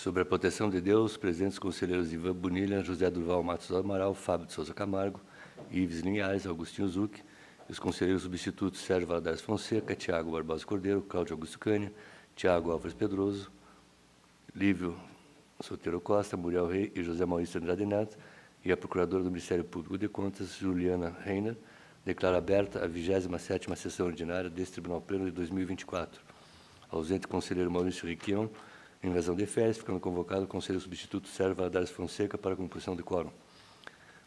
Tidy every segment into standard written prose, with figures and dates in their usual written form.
Sobre a proteção de Deus, presentes conselheiros Ivan Bonilha, José Durval Matos do Amaral, Fábio de Souza Camargo, Ives Linhares, Agostinho Zucchi, e os conselheiros substitutos Sérgio Valadares Fonseca, Tiago Barbosa Cordeiro, Cláudio Augusto Cânia, Tiago Álvares Pedroso, Lívio Sotero Costa, Muriel Rei e José Maurício Andrade Neto, e a Procuradora do Ministério Público de Contas, Juliana Reiner, declara aberta a 27ª Sessão Ordinária deste Tribunal Pleno de 2024. Ausente o conselheiro Maurício Requião, em razão de férias, ficando convocado o conselheiro substituto Sérgio Valadares Fonseca para a composição de quórum.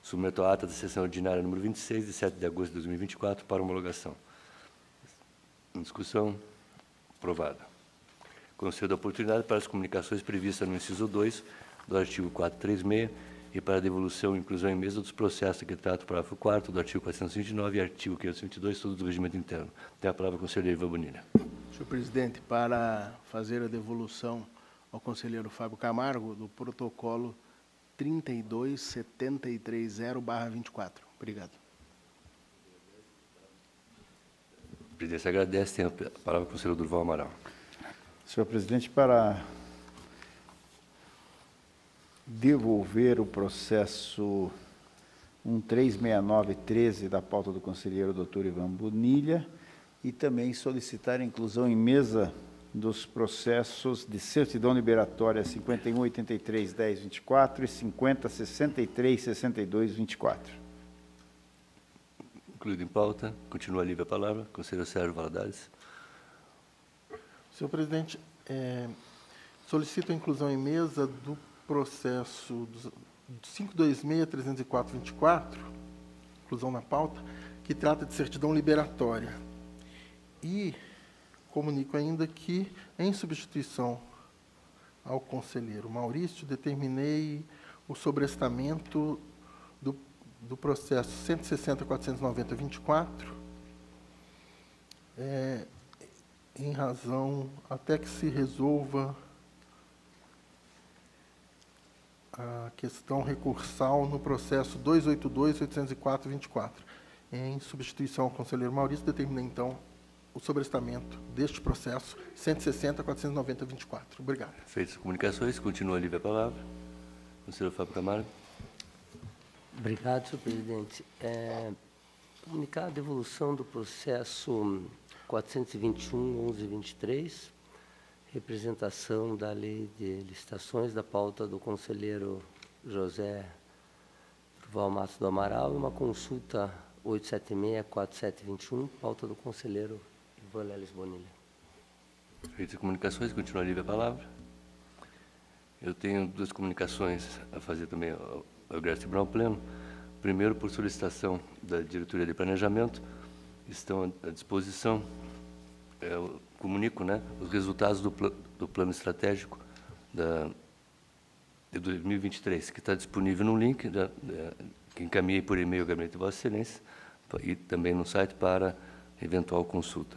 Submeto a ata da sessão ordinária número 26, de 7 de agosto de 2024, para homologação. Em discussão, aprovada. Concedo a oportunidade para as comunicações previstas no inciso 2 do artigo 436 e para a devolução e inclusão em mesa dos processos que trata o parágrafo 4º do artigo 429 e artigo 522, tudo do regimento interno. Tem a palavra o conselheiro Ivan Bonilha. Senhor presidente, para fazer a devolução ao conselheiro Fábio Camargo do protocolo 32730/24. Obrigado. A presidência agradece. Tem a palavra o conselheiro Durval Amaral. Senhor presidente, para devolver o processo 136913 da pauta do conselheiro Dr. Ivan Bonilha e também solicitar a inclusão em mesa dos processos de certidão liberatória 5183-1024 e 5063-62-24. Incluído em pauta. Continua livre a palavra. Conselheiro Sérgio Valadares. Senhor presidente, solicito a inclusão em mesa do processo 526-304-24, inclusão na pauta, que trata de certidão liberatória. E comunico ainda que, em substituição ao conselheiro Maurício, determinei o sobrestamento do processo 160.490/24, em razão, até que se resolva a questão recursal no processo 282.804/24. Em substituição ao conselheiro Maurício, determinei, então, o sobrestamento deste processo 160.490/24. Obrigado. Feitas as comunicações, continua livre a palavra. Conselheiro Fábio Camargo. Obrigado, senhor presidente. Comunicar a devolução do processo 421.1123, representação da Lei de Licitações, da pauta do conselheiro José Durval Matos do Amaral, e uma consulta 876-4721, pauta do conselheiro Ivan Leles Bonilha. Feitas as comunicações, continua livre a palavra. Eu tenho duas comunicações a fazer também ao Tribunal Pleno. Primeiro, por solicitação da Diretoria de Planejamento, estão à disposição, eu comunico, os resultados do plano estratégico de 2023, que está disponível no link que encaminhei por e-mail ao Gabinete de Vossa Excelência e também no site para eventual consulta.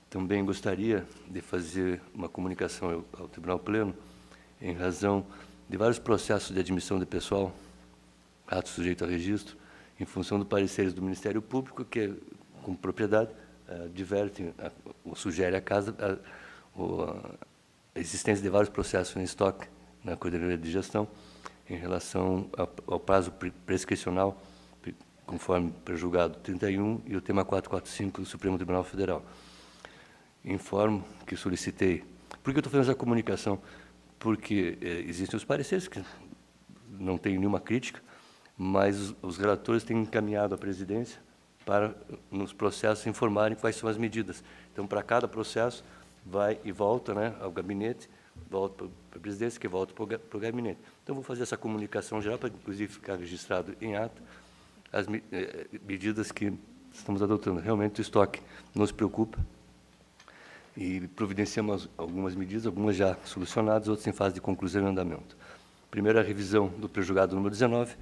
Também gostaria de fazer uma comunicação ao Tribunal Pleno em razão de vários processos de admissão de pessoal, atos sujeitos a registro, em função dos pareceres do Ministério Público, que, com propriedade, advertem ou sugere à Casa a existência de vários processos em estoque na Coordenadoria de Gestão em relação ao prazo prescricional, conforme pré-julgado 31 e o tema 445 do Supremo Tribunal Federal. Informo que solicitei. Por que eu estou fazendo essa comunicação? Porque existem os pareceres, que não tem nenhuma crítica, mas os relatores têm encaminhado à presidência para, nos processos, informarem quais são as medidas. Então, para cada processo, vai e volta ao gabinete, volta para a presidência, que volta para o gabinete. Então, vou fazer essa comunicação geral, para, inclusive, ficar registrado em ata as medidas que estamos adotando. Realmente, o estoque nos preocupa e providenciamos algumas medidas, algumas já solucionadas, outras em fase de conclusão e andamento. Primeiro, a revisão do pré-julgado número 19,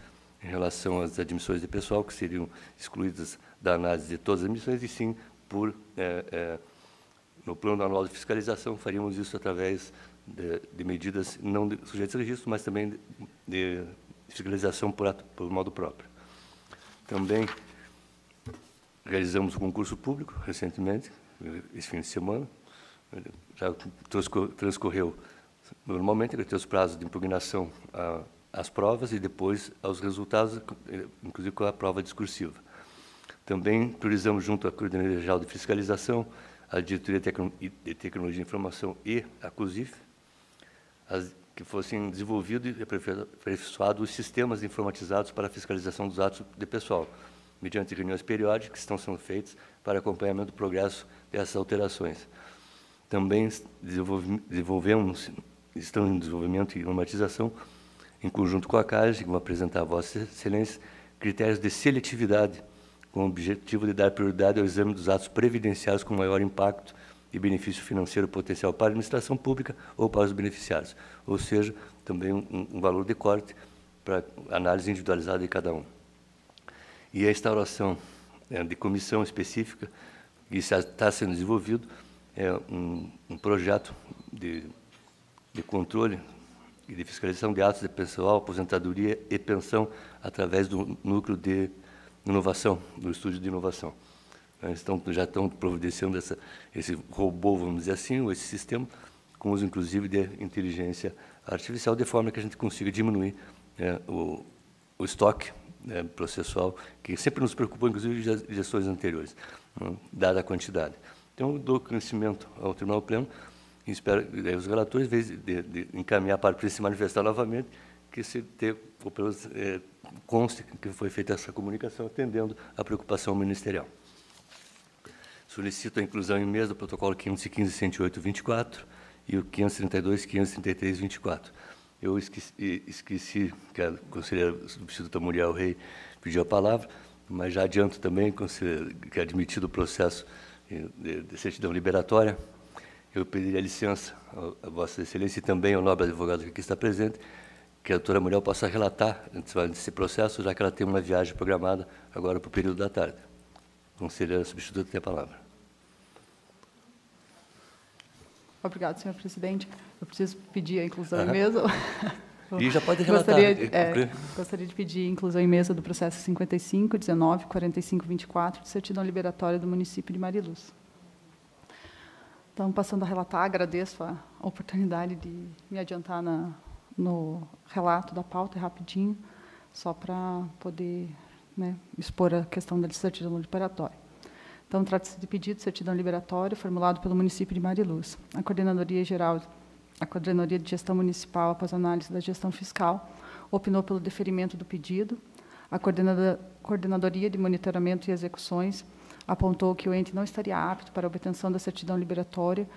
em relação às admissões de pessoal, que seriam excluídas da análise de todas as admissões, e sim, no plano anual de fiscalização, faríamos isso através de medidas não sujeitas a registro, mas também de fiscalização por modo próprio. Também realizamos um concurso público, recentemente, esse fim de semana, já transcorreu Normalmente, ele tem os prazos de impugnação às provas e depois aos resultados, inclusive com a prova discursiva. Também priorizamos, junto à Coordenadoria Geral de Fiscalização, a Diretoria de Tecnologia de Informação e a COSIF, que fossem desenvolvidos e aperfeiçoados os sistemas informatizados para a fiscalização dos atos de pessoal, mediante reuniões periódicas que estão sendo feitas para acompanhamento do progresso dessas alterações. Também estão em desenvolvimento e normatização, em conjunto com a CAGE, que vão apresentar a Vossa Excelência, critérios de seletividade, com o objetivo de dar prioridade ao exame dos atos previdenciários com maior impacto e benefício financeiro potencial para a administração pública ou para os beneficiários, ou seja, também um valor de corte para análise individualizada de cada um. E a instauração de comissão específica, que está sendo desenvolvido, é um projeto de controle e de fiscalização de atos de pessoal, aposentadoria e pensão através do núcleo de inovação, do estúdio de inovação. Já estão providenciando esse robô, vamos dizer assim, ou esse sistema, com uso, inclusive, de inteligência artificial, de forma que a gente consiga diminuir o estoque processual, que sempre nos preocupou, inclusive, de gestões anteriores, dada a quantidade. Então, eu dou conhecimento ao Tribunal Pleno e espero os relatores, em vez de encaminhar para se manifestar novamente, que se ter, ou pelo menos, conste que foi feita essa comunicação atendendo à preocupação ministerial. Solicito a inclusão em mesa do protocolo 515-108-24 e o 532-533-24. Eu esqueci que a conselheira substituta Muriel Rei pediu a palavra, mas já adianto também que é admitido o processo de certidão liberatória. Eu pediria licença a Vossa Excelência e também ao nobre advogado que aqui está presente, que a doutora Muriel possa relatar desse processo, já que ela tem uma viagem programada agora para o período da tarde. Conselheira substituta, tem a palavra. Obrigada, senhor presidente. Eu preciso pedir a inclusão em mesa. E já pode relatar. Gostaria de pedir a inclusão em mesa do processo 55, 19, 45, 24, de certidão liberatória do município de Mariluz. Então, passando a relatar, agradeço a oportunidade de me adiantar no relato da pauta, rapidinho, só para poder expor a questão da certidão liberatória. Então, trata-se de pedido de certidão liberatória formulado pelo município de Mariluz. A Coordenadoria de Gestão Municipal, após análise da gestão fiscal, opinou pelo deferimento do pedido. A Coordenadoria de Monitoramento e Execuções apontou que o ente não estaria apto para a obtenção da certidão liberatória,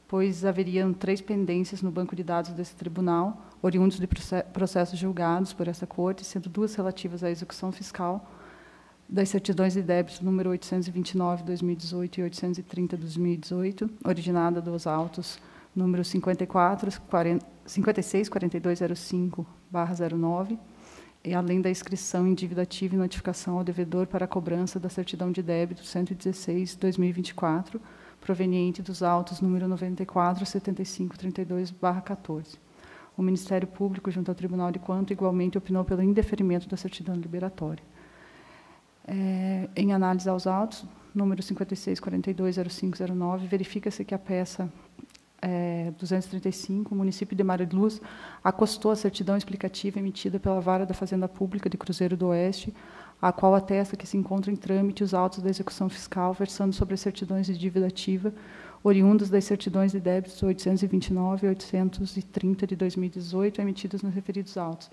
pois haveriam 3 pendências no banco de dados desse tribunal, oriundos de processos julgados por essa corte, sendo 2 relativas à execução fiscal das certidões de débito número 829/2018 e 830/2018, originada dos autos número 564205/09, e além da inscrição em dívida ativa e notificação ao devedor para a cobrança da certidão de débito 116/2024, proveniente dos autos número 947532/14. O Ministério Público, junto ao Tribunal de Contas, igualmente opinou pelo indeferimento da certidão liberatória. Em análise aos autos, número 56420509, verifica-se que a peça 235, o município de Mariluz, acostou a certidão explicativa emitida pela Vara da Fazenda Pública de Cruzeiro do Oeste, a qual atesta que se encontram em trâmite os autos da execução fiscal, versando sobre as certidões de dívida ativa, oriundas das certidões de débitos 829 e 830 de 2018, emitidas nos referidos autos.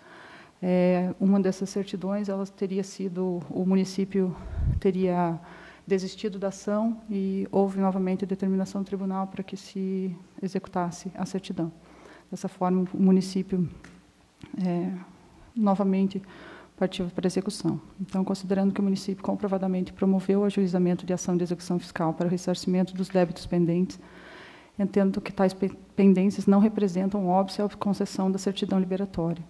Uma dessas certidões, o município teria desistido da ação e houve novamente a determinação do tribunal para que se executasse a certidão. Dessa forma, o município novamente partiu para a execução. Então, considerando que o município comprovadamente promoveu o ajuizamento de ação de execução fiscal para o ressarcimento dos débitos pendentes, entendo que tais pendências não representam óbice à concessão da certidão liberatória.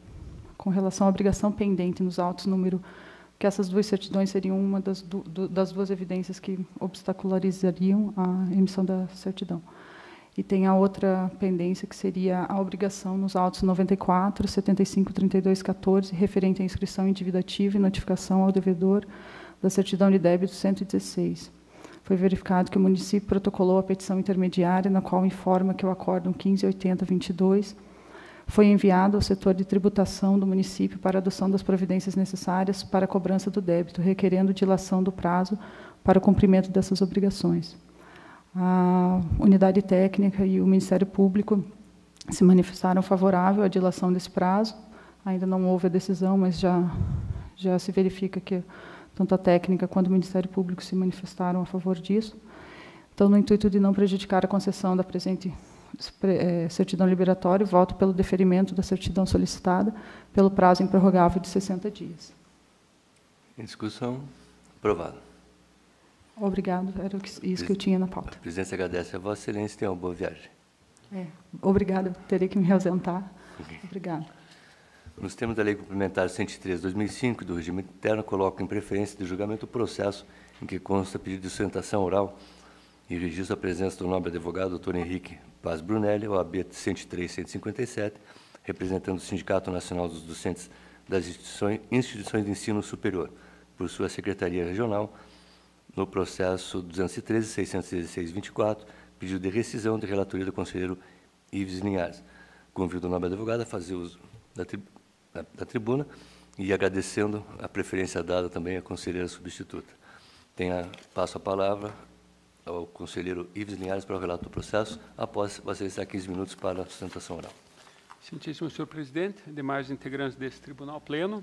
Com relação à obrigação pendente nos autos número, que essas 2 certidões seriam uma das 2 evidências que obstacularizariam a emissão da certidão. E tem a outra pendência, que seria a obrigação nos autos 94, 75, 32, 14, referente à inscrição em dívida ativa e notificação ao devedor da certidão de débito 116. Foi verificado que o município protocolou a petição intermediária, na qual informa que o acórdão 1580-22 foi enviado ao setor de tributação do município para a adoção das providências necessárias para a cobrança do débito, requerendo dilação do prazo para o cumprimento dessas obrigações. A unidade técnica e o Ministério Público se manifestaram favorável à dilação desse prazo. Ainda não houve a decisão, mas já se verifica que tanto a técnica quanto o Ministério Público se manifestaram a favor disso. Então, no intuito de não prejudicar a concessão da presente certidão liberatória, voto pelo deferimento da certidão solicitada pelo prazo improrrogável de 60 dias. Em discussão, aprovado. Obrigado, era isso que eu tinha na pauta. A presidência agradece a Vossa Excelência e tenha uma boa viagem. Obrigada, terei que me ausentar. Obrigada. Nos termos da Lei Complementar 103/2005 do regime interno, coloco em preferência de julgamento o processo em que consta pedido de sustentação oral e registro a presença do nobre advogado Dr. Henrique Paz Brunelli, OAB 103-157, representando o Sindicato Nacional dos Docentes das Instituições de Ensino Superior, por sua Secretaria Regional, no processo 213.616-24, pedido de rescisão de relatoria do conselheiro Ives Linhares. Convido o nobre advogado a fazer uso da tribuna e agradecendo a preferência dada também à conselheira substituta. Passo a palavra ao conselheiro Ives Linhares para o relato do processo, após Vossa Excelência 15 minutos para a sustentação oral. Excelentíssimo senhor presidente, demais integrantes desse tribunal pleno,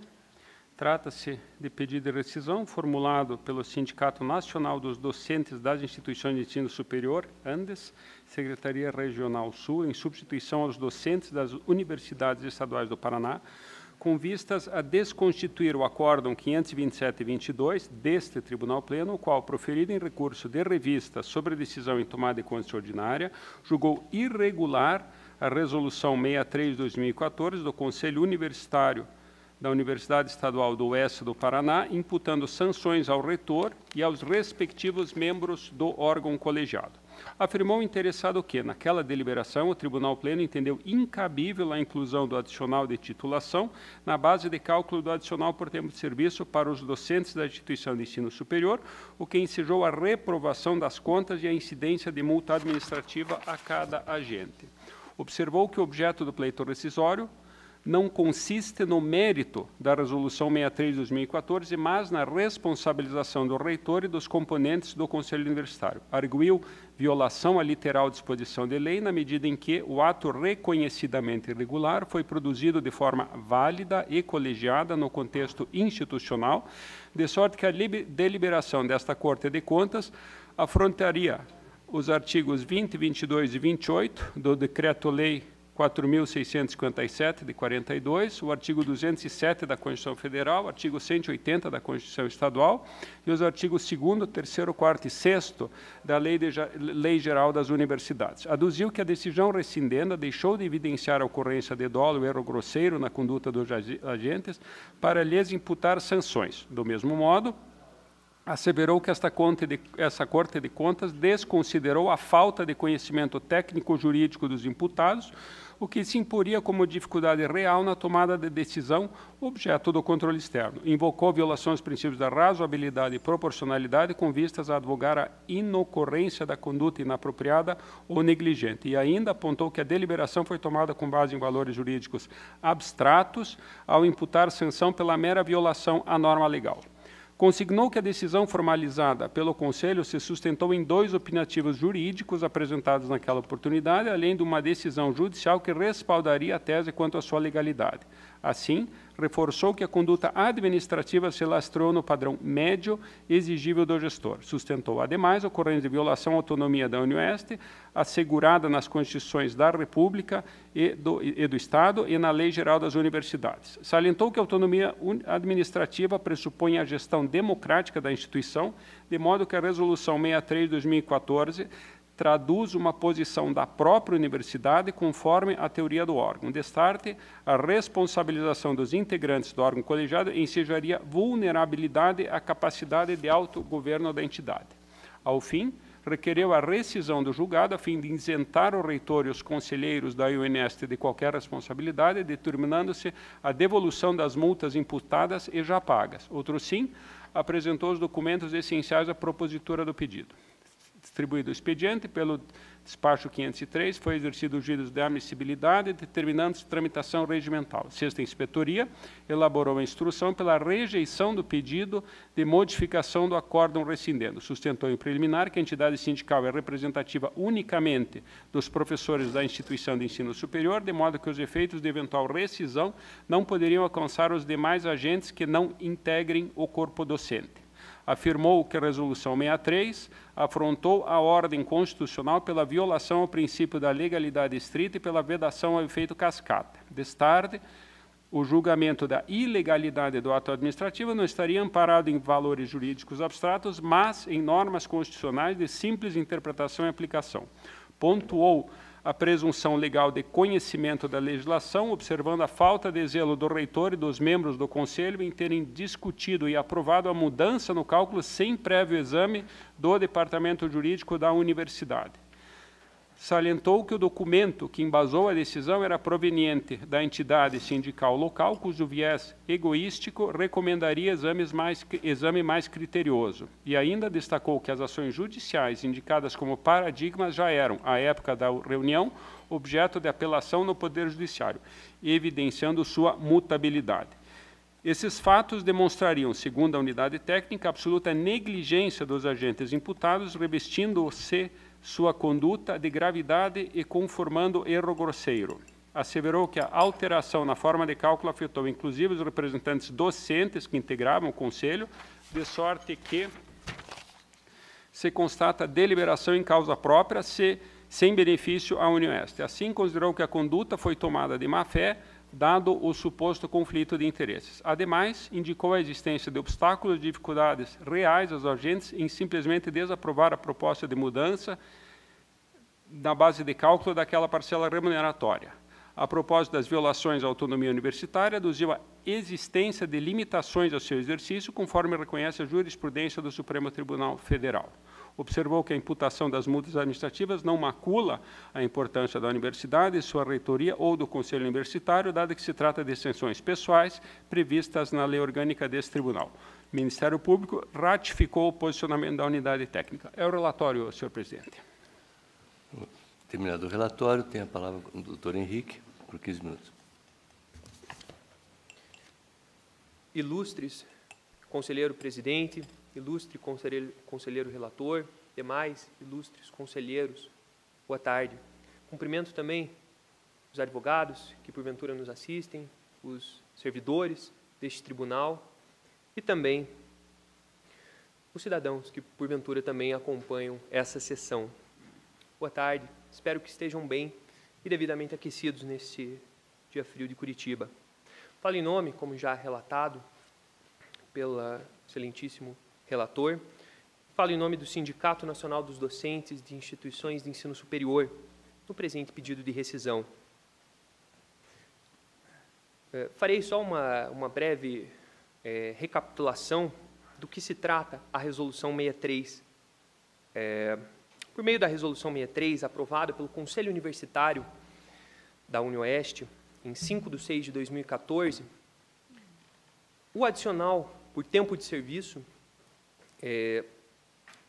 trata-se de pedido de rescisão formulado pelo Sindicato Nacional dos Docentes das Instituições de Ensino Superior, ANDES, Secretaria Regional Sul, em substituição aos docentes das Universidades Estaduais do Paraná, com vistas a desconstituir o Acórdão 527/22 deste Tribunal Pleno, o qual, proferido em recurso de revista sobre a decisão em tomada de conta ordinária, julgou irregular a Resolução 63/2014 do Conselho Universitário da Universidade Estadual do Oeste do Paraná, imputando sanções ao reitor e aos respectivos membros do órgão colegiado. Afirmou o interessado que, naquela deliberação, o Tribunal Pleno entendeu incabível a inclusão do adicional de titulação na base de cálculo do adicional por tempo de serviço para os docentes da instituição de ensino superior, o que ensejou a reprovação das contas e a incidência de multa administrativa a cada agente. Observou que o objeto do pleito rescisório não consiste no mérito da Resolução 63/2014, mas na responsabilização do reitor e dos componentes do Conselho Universitário. Arguiu violação à literal disposição de lei, na medida em que o ato reconhecidamente irregular foi produzido de forma válida e colegiada no contexto institucional, de sorte que a deliberação desta Corte de Contas afrontaria os artigos 20, 22 e 28 do Decreto-Lei 4.657, de 42, o artigo 207 da Constituição Federal, o artigo 180 da Constituição Estadual e os artigos 2º, 3º, 4º e 6º da Lei Geral das Universidades. Aduziu que a decisão rescindenda deixou de evidenciar a ocorrência de dolo ou erro grosseiro na conduta dos agentes para lhes imputar sanções. Do mesmo modo, asseverou que essa Corte de Contas desconsiderou a falta de conhecimento técnico-jurídico dos imputados, o que se imporia como dificuldade real na tomada de decisão objeto do controle externo. Invocou violações dos princípios da razoabilidade e proporcionalidade com vistas a advogar a inocorrência da conduta inapropriada ou negligente. E ainda apontou que a deliberação foi tomada com base em valores jurídicos abstratos ao imputar sanção pela mera violação à norma legal. Consignou que a decisão formalizada pelo Conselho se sustentou em 2 opinativos jurídicos apresentados naquela oportunidade, além de uma decisão judicial que respaldaria a tese quanto à sua legalidade. Assim, reforçou que a conduta administrativa se lastreou no padrão médio exigível do gestor. Sustentou, ademais, a ocorrência de violação à autonomia da Unioeste, assegurada nas Constituições da República e do Estado e na Lei Geral das Universidades. Salientou que a autonomia administrativa pressupõe a gestão democrática da instituição, de modo que a Resolução 63/2014 traduz uma posição da própria universidade conforme a teoria do órgão. Destarte, a responsabilização dos integrantes do órgão colegiado ensejaria vulnerabilidade à capacidade de autogoverno da entidade. Ao fim, requereu a rescisão do julgado a fim de isentar o reitor e os conselheiros da UNEST de qualquer responsabilidade, determinando-se a devolução das multas imputadas e já pagas. Outro sim, apresentou os documentos essenciais à propositura do pedido. Distribuído o expediente, pelo despacho 503, foi exercido o juízo de admissibilidade, determinando-se tramitação regimental. Sexta Inspetoria elaborou a instrução pela rejeição do pedido de modificação do acórdão rescindendo. Sustentou em preliminar que a entidade sindical é representativa unicamente dos professores da instituição de ensino superior, de modo que os efeitos de eventual rescisão não poderiam alcançar os demais agentes que não integrem o corpo docente. Afirmou que a Resolução 63 afrontou a ordem constitucional pela violação ao princípio da legalidade estrita e pela vedação ao efeito cascata. Destarde, o julgamento da ilegalidade do ato administrativo não estaria amparado em valores jurídicos abstratos, mas em normas constitucionais de simples interpretação e aplicação. Pontuou a presunção legal de conhecimento da legislação, observando a falta de zelo do reitor e dos membros do Conselho em terem discutido e aprovado a mudança no cálculo sem prévio exame do Departamento Jurídico da Universidade. Salientou que o documento que embasou a decisão era proveniente da entidade sindical local, cujo viés egoístico recomendaria exame mais criterioso. E ainda destacou que as ações judiciais indicadas como paradigmas já eram, à época da reunião, objeto de apelação no Poder Judiciário, evidenciando sua mutabilidade. Esses fatos demonstrariam, segundo a unidade técnica, a absoluta negligência dos agentes imputados, revestindo-se sua conduta de gravidade e conformando erro grosseiro. Asseverou que a alteração na forma de cálculo afetou inclusive os representantes docentes que integravam o Conselho, de sorte que se constata deliberação em causa própria, sem benefício à Unioeste. Assim, considerou que a conduta foi tomada de má-fé, dado o suposto conflito de interesses. Ademais, indicou a existência de obstáculos e dificuldades reais aos agentes em simplesmente desaprovar a proposta de mudança na base de cálculo daquela parcela remuneratória. A propósito das violações à autonomia universitária, aduziu a existência de limitações ao seu exercício, conforme reconhece a jurisprudência do Supremo Tribunal Federal. Observou que a imputação das multas administrativas não macula a importância da universidade, sua reitoria ou do Conselho Universitário, dado que se trata de extensões pessoais previstas na lei orgânica desse tribunal. O Ministério Público ratificou o posicionamento da unidade técnica. É o relatório, senhor presidente. Terminado o relatório, tem a palavra o doutor Henrique, por 15 minutos. Ilustres conselheiro presidente, ilustre conselheiro relator, demais ilustres conselheiros, boa tarde. Cumprimento também os advogados que porventura nos assistem, os servidores deste tribunal e também os cidadãos que porventura também acompanham essa sessão. Boa tarde, espero que estejam bem e devidamente aquecidos neste dia frio de Curitiba. Falo em nome, como já relatado pelo excelentíssimo relator, falo em nome do Sindicato Nacional dos Docentes de Instituições de Ensino Superior, no presente pedido de rescisão. Farei só uma breve recapitulação do que se trata a Resolução 63. Por meio da Resolução 63, aprovada pelo Conselho Universitário da Unioeste, em 5 de 6 de 2014, o adicional por tempo de serviço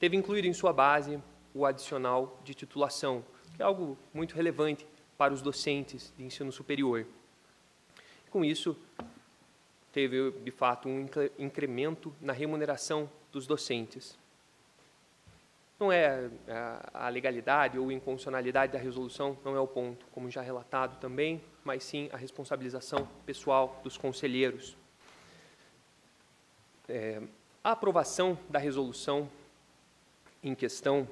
teve incluído em sua base o adicional de titulação, que é algo muito relevante para os docentes de ensino superior. Com isso, teve, de fato, um incremento na remuneração dos docentes. Não é a legalidade ou inconstitucionalidade da resolução, não é o ponto, como já relatado também, mas sim a responsabilização pessoal dos conselheiros. A aprovação da resolução em questão,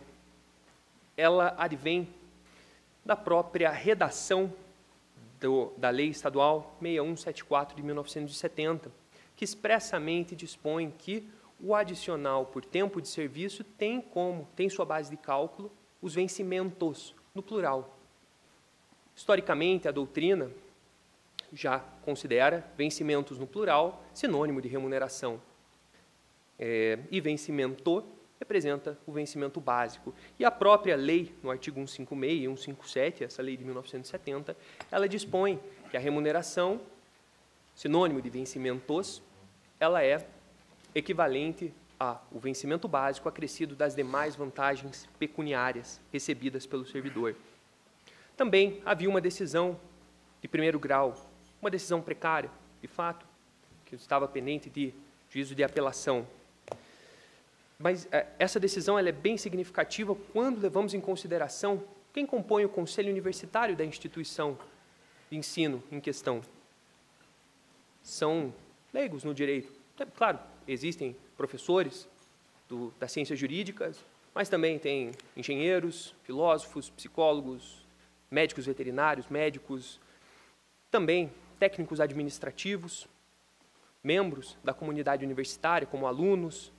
ela advém da própria redação da Lei Estadual 6174 de 1970, que expressamente dispõe que o adicional por tempo de serviço tem sua base de cálculo os vencimentos, no plural. Historicamente, a doutrina já considera vencimentos no plural sinônimo de remuneração. E vencimento representa o vencimento básico. E a própria lei, no artigo 156 e 157, essa lei de 1970, ela dispõe que a remuneração, sinônimo de vencimentos, ela é equivalente o vencimento básico acrescido das demais vantagens pecuniárias recebidas pelo servidor. Também havia uma decisão de primeiro grau, uma decisão precária, de fato, que estava pendente de juízo de apelação. Mas essa decisão ela é bem significativa quando levamos em consideração quem compõe o conselho universitário da instituição de ensino em questão. São leigos no direito. Claro, existem professores das ciências jurídicas, mas também tem engenheiros, filósofos, psicólogos, médicos veterinários, médicos, também técnicos administrativos, membros da comunidade universitária, como alunos,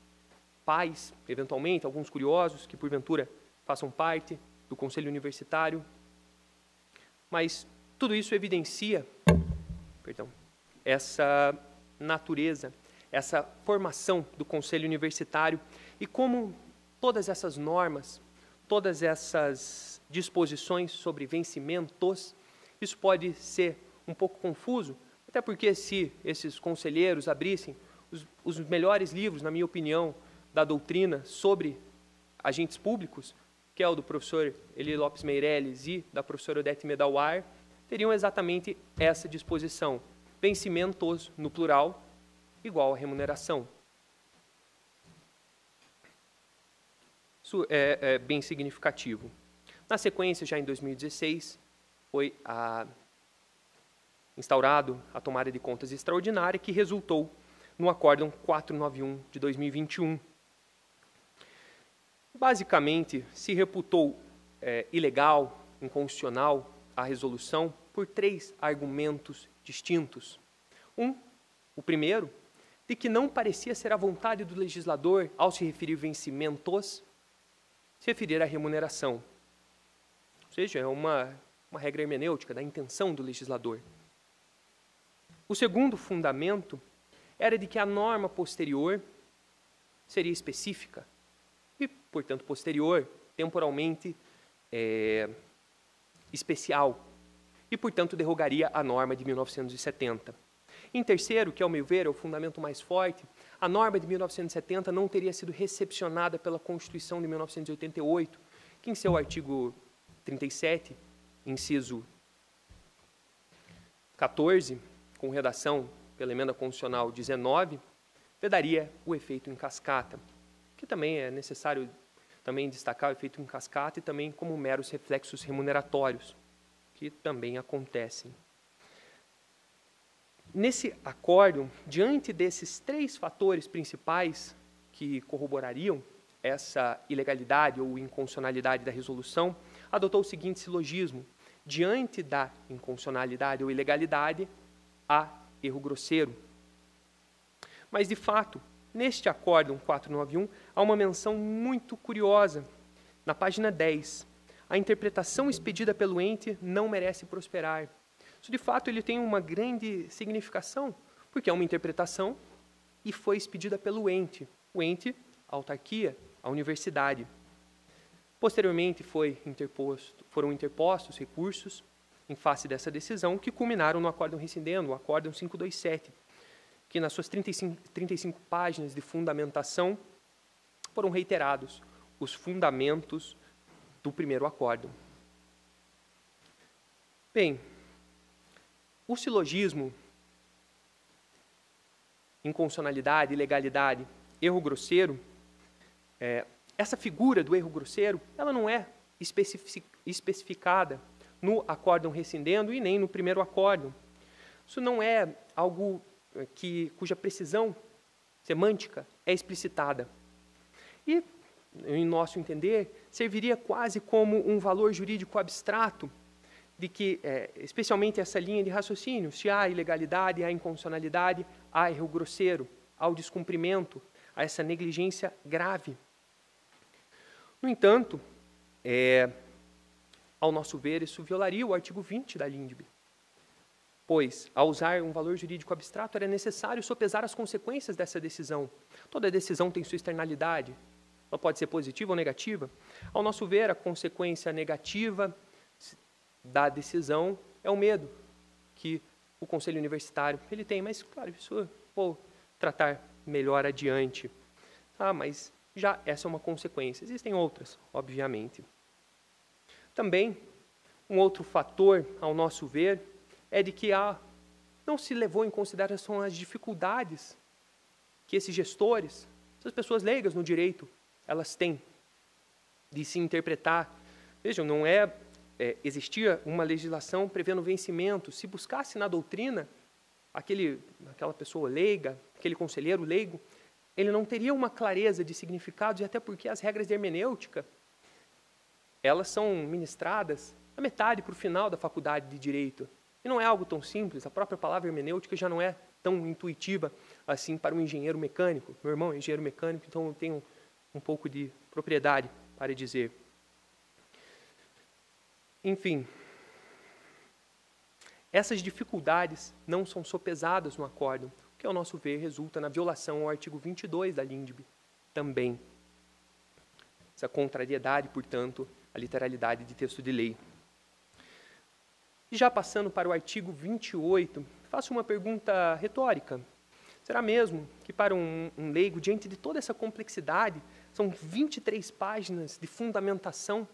pais, eventualmente, alguns curiosos que, porventura, façam parte do conselho universitário. Mas tudo isso evidencia, essa natureza, essa formação do conselho universitário e como todas essas normas, todas essas disposições sobre vencimentos, isso pode ser um pouco confuso, até porque se esses conselheiros abrissem os melhores livros, na minha opinião, da doutrina sobre agentes públicos, que é o do professor Eli Lopes Meirelles e da professora Odete Medawar, teriam exatamente essa disposição. Vencimentos, no plural, igual a remuneração. Isso é bem significativo. Na sequência, já em 2016, foi instaurado a tomada de contas extraordinária, que resultou no Acórdão 491 de 2021. Basicamente, se reputou ilegal, inconstitucional, a resolução por 3 argumentos distintos. O primeiro, de que não parecia ser a vontade do legislador, ao se referir vencimentos, se referir à remuneração. Ou seja, é uma regra hermenêutica da intenção do legislador. O segundo fundamento era de que a norma posterior seria específica e, portanto, posterior, temporalmente especial e, portanto, derrogaria a norma de 1970. Em terceiro, que ao meu ver é o fundamento mais forte, a norma de 1970 não teria sido recepcionada pela Constituição de 1988, que em seu artigo 37, inciso 14, com redação pela emenda constitucional 19, vedaria o efeito em cascata, que também é necessário também destacar o efeito em cascata e também como meros reflexos remuneratórios, que também acontecem. Nesse acórdão, diante desses 3 fatores principais que corroborariam essa ilegalidade ou inconstitucionalidade da resolução, adotou o seguinte silogismo: diante da inconstitucionalidade ou ilegalidade, há erro grosseiro. Mas, de fato, neste acórdão 491, há uma menção muito curiosa. Na página 10, a interpretação expedida pelo ente não merece prosperar. Isso, de fato, ele tem uma grande significação, porque é uma interpretação e foi expedida pelo ente. O ente, a autarquia, a universidade. Posteriormente, foram interpostos recursos em face dessa decisão, que culminaram no acórdão rescindendo, o acórdão 527, que nas suas 35 páginas de fundamentação foram reiterados os fundamentos do primeiro acórdão. Bem, o silogismo, inconstitucionalidade, ilegalidade, erro grosseiro, essa figura do erro grosseiro, ela não é especificada no acórdão rescindendo e nem no primeiro acórdão. Isso não é algo cuja precisão semântica é explicitada. E, em nosso entender, serviria quase como um valor jurídico abstrato de que, especialmente essa linha de raciocínio, se há ilegalidade, há inconstitucionalidade, há erro grosseiro, há o descumprimento, há essa negligência grave. No entanto, ao nosso ver, isso violaria o artigo 20 da LINDB, pois, ao usar um valor jurídico abstrato, era necessário sopesar as consequências dessa decisão. Toda decisão tem sua externalidade, ela pode ser positiva ou negativa. Ao nosso ver, a consequência negativa da decisão é o medo que o Conselho Universitário ele tem, mas, claro, isso vou tratar melhor adiante. Ah, mas já essa é uma consequência. Existem outras, obviamente. Também, um outro fator, ao nosso ver, é de que não se levou em consideração as dificuldades que esses gestores, essas pessoas leigas no direito, elas têm de se interpretar. Vejam, não existia uma legislação prevendo vencimento. Se buscasse na doutrina, aquela pessoa leiga, aquele conselheiro leigo, ele não teria uma clareza de significados, e até porque as regras de hermenêutica, elas são ministradas da metade para o final da faculdade de Direito. E não é algo tão simples, a própria palavra hermenêutica já não é tão intuitiva assim para um engenheiro mecânico. Meu irmão é engenheiro mecânico, então eu tenho um pouco de propriedade para dizer. Enfim, essas dificuldades não são sopesadas no acórdão, que, ao nosso ver, resulta na violação ao artigo 22 da LINDB também. Essa contrariedade, portanto, à literalidade de texto de lei. E já passando para o artigo 28, faço uma pergunta retórica. Será mesmo que para um leigo, diante de toda essa complexidade, são 23 páginas de fundamentação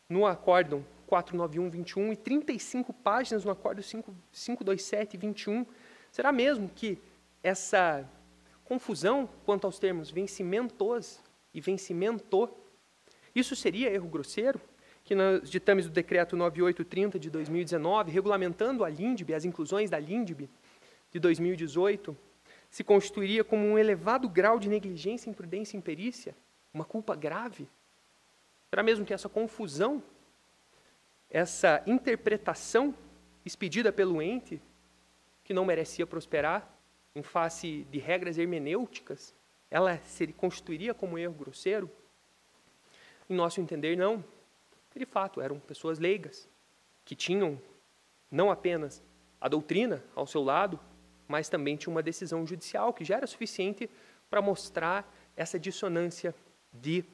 no acórdão 491-21 e 35 páginas no acórdão 527-21? Será mesmo que essa confusão quanto aos termos vencimentos e vencimento, isso seria erro grosseiro? Que nos ditames do decreto 9830 de 2019, regulamentando a LINDB, as inclusões da LINDB de 2018, se constituiria como um elevado grau de negligência, imprudência e imperícia, uma culpa grave? Será mesmo que essa confusão, essa interpretação expedida pelo ente, que não merecia prosperar, em face de regras hermenêuticas, ela se constituiria como erro grosseiro? Em nosso entender, não. De fato, eram pessoas leigas, que tinham não apenas a doutrina ao seu lado, mas também tinham uma decisão judicial que já era suficiente para mostrar essa dissonância de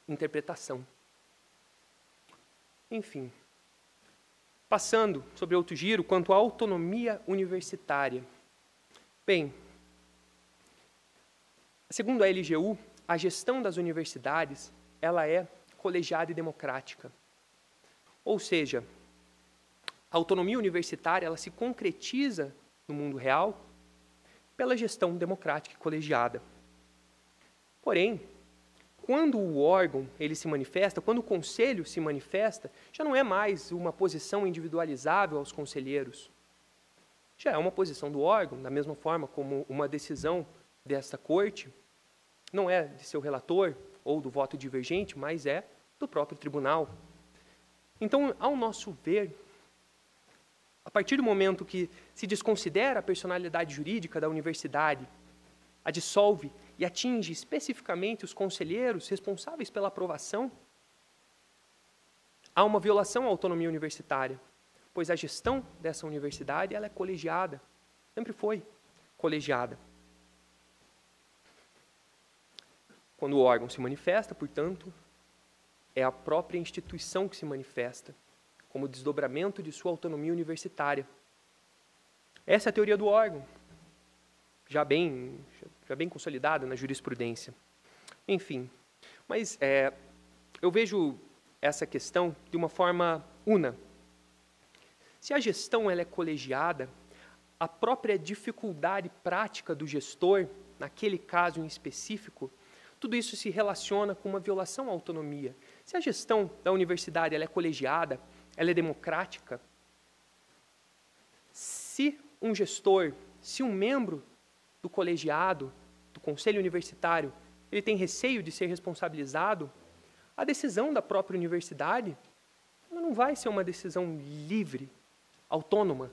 interpretação. Enfim, passando sobre outro giro, quanto à autonomia universitária. Bem, segundo a LGU, a gestão das universidades, ela é colegiada e democrática. Ou seja, a autonomia universitária, ela se concretiza no mundo real pela gestão democrática e colegiada. Porém, quando o órgão ele se manifesta, quando o conselho se manifesta, já não é mais uma posição individualizável aos conselheiros. Já é uma posição do órgão, da mesma forma como uma decisão desta corte não é de seu relator ou do voto divergente, mas é do próprio tribunal. Então, ao nosso ver, a partir do momento que se desconsidera a personalidade jurídica da universidade, a dissolve e atinge especificamente os conselheiros responsáveis pela aprovação, há uma violação à autonomia universitária, pois a gestão dessa universidade ela é colegiada, sempre foi colegiada. Quando o órgão se manifesta, portanto, é a própria instituição que se manifesta, como desdobramento de sua autonomia universitária. Essa é a teoria do órgão, já bem consolidada na jurisprudência. Enfim, mas eu vejo essa questão de uma forma una. Se a gestão ela é colegiada, a própria dificuldade prática do gestor, naquele caso em específico, tudo isso se relaciona com uma violação à autonomia. Se a gestão da universidade ela é colegiada, ela é democrática, se um gestor, se um membro do colegiado, do conselho universitário, ele tem receio de ser responsabilizado, a decisão da própria universidade ela não vai ser uma decisão livre, autônoma,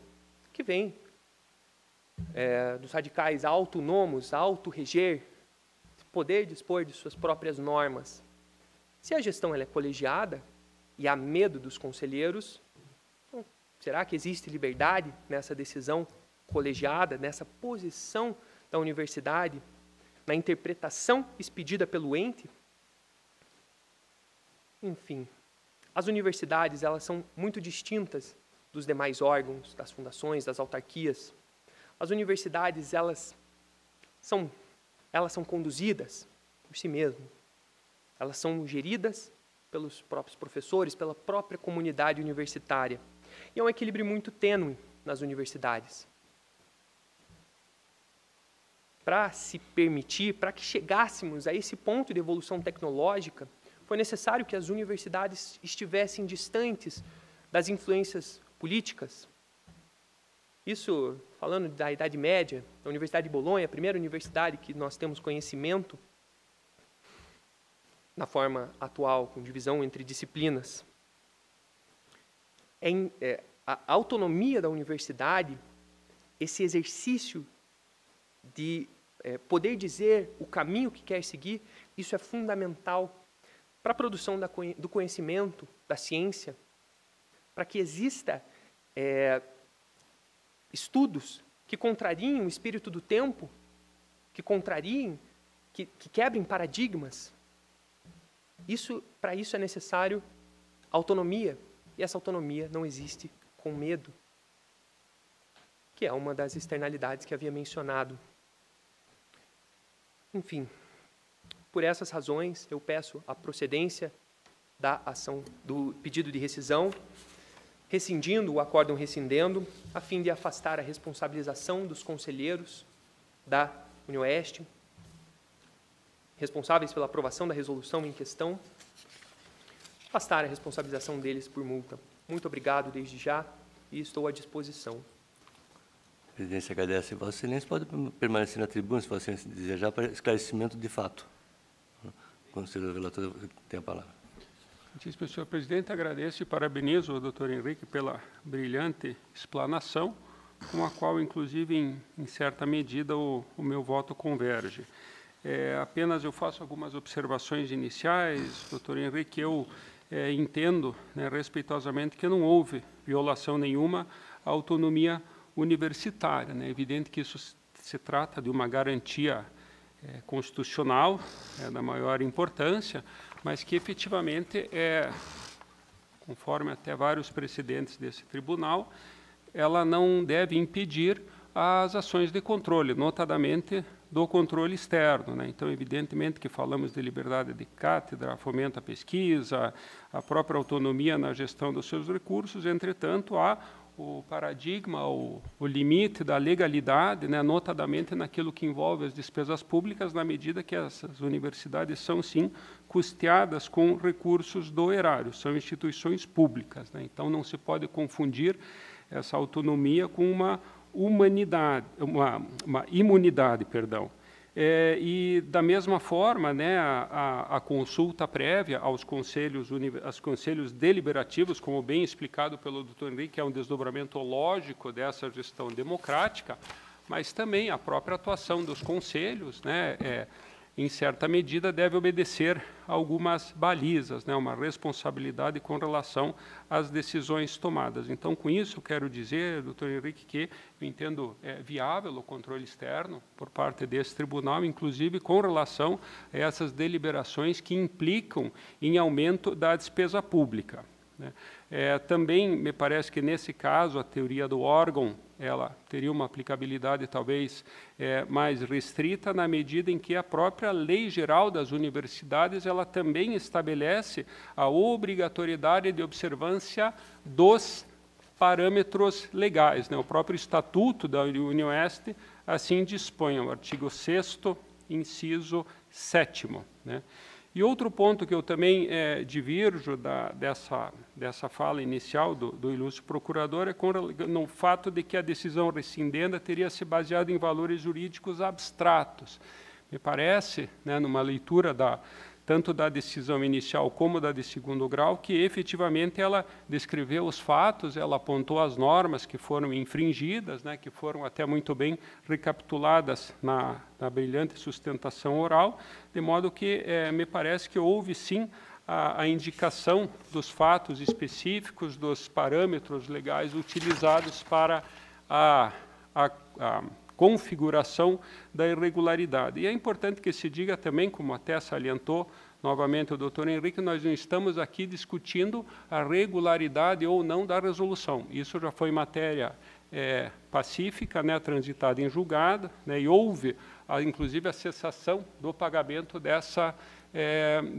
que vem dos radicais autônomos, autorreger, poder dispor de suas próprias normas. Se a gestão ela é colegiada e há medo dos conselheiros, será que existe liberdade nessa decisão colegiada, nessa posição da universidade, na interpretação expedida pelo ente? Enfim, as universidades elas são muito distintas dos demais órgãos, das fundações, das autarquias. As universidades elas elas são conduzidas por si mesmas. Elas são geridas pelos próprios professores, pela própria comunidade universitária. E é um equilíbrio muito tênue nas universidades. Para se permitir, para que chegássemos a esse ponto de evolução tecnológica, foi necessário que as universidades estivessem distantes das influências políticas. Isso, falando da Idade Média, a Universidade de Bolonha, a primeira universidade que nós temos conhecimento, na forma atual, com divisão entre disciplinas. A autonomia da universidade, esse exercício de poder dizer o caminho que quer seguir, isso é fundamental para a produção do conhecimento, da ciência, para que exista estudos que contrariem o espírito do tempo, que contrariem, que quebrem paradigmas. Para isso é necessário autonomia, e essa autonomia não existe com medo, que é uma das externalidades que havia mencionado. Enfim, por essas razões, eu peço a procedência da ação do pedido de rescisão, rescindindo o acórdão rescindendo, a fim de afastar a responsabilização dos conselheiros da UniOeste, responsáveis pela aprovação da resolução em questão, afastar a responsabilização deles por multa. Muito obrigado desde já e estou à disposição. A presidência agradece. Vossa Excelência pode permanecer na tribuna, se Vossa Excelência desejar, para esclarecimento de fato. O conselheiro relator tem a palavra. Muitíssimo senhor presidente, agradeço e parabenizo o doutor Henrique pela brilhante explanação, com a qual, inclusive, em certa medida, o meu voto converge. Apenas eu faço algumas observações iniciais, doutor Henrique. Eu entendo, né, respeitosamente, que não houve violação nenhuma à autonomia universitária. É evidente que isso se trata de uma garantia constitucional da maior importância, mas que efetivamente, conforme até vários precedentes desse tribunal, ela não deve impedir as ações de controle, notadamente do controle externo. Então, evidentemente que falamos de liberdade de cátedra, fomento à pesquisa, a própria autonomia na gestão dos seus recursos, entretanto, há o paradigma, o limite da legalidade, notadamente naquilo que envolve as despesas públicas, na medida que essas universidades são, sim, custeadas com recursos do erário, são instituições públicas. Então, não se pode confundir essa autonomia com uma imunidade, perdão. E, da mesma forma, a consulta prévia aos conselhos deliberativos, como bem explicado pelo doutor Henrique, é um desdobramento lógico dessa gestão democrática, mas também a própria atuação dos conselhos, em certa medida, deve obedecer a algumas balizas, uma responsabilidade com relação às decisões tomadas. Então, com isso, eu quero dizer, doutor Henrique, que eu entendo viável o controle externo por parte desse tribunal, inclusive com relação a essas deliberações que implicam em aumento da despesa pública. Também me parece que, nesse caso, a teoria do órgão ela teria uma aplicabilidade talvez mais restrita, na medida em que a própria Lei Geral das Universidades ela também estabelece a obrigatoriedade de observância dos parâmetros legais. O próprio Estatuto da UniOeste assim dispõe, o artigo 6º, inciso 7º. E outro ponto que eu também divirjo dessa fala inicial do ilustre procurador é no fato de que a decisão rescindenda teria se baseado em valores jurídicos abstratos. Me parece, numa leitura tanto da decisão inicial como da de segundo grau, que efetivamente ela descreveu os fatos, ela apontou as normas que foram infringidas, que foram até muito bem recapituladas na brilhante sustentação oral, de modo que me parece que houve sim a indicação dos fatos específicos, dos parâmetros legais utilizados para a configuração da irregularidade. E é importante que se diga também, como até salientou novamente o doutor Henrique, nós não estamos aqui discutindo a regularidade ou não da resolução. Isso já foi matéria pacífica, né, transitada em julgado, né, e houve, inclusive, a cessação do pagamento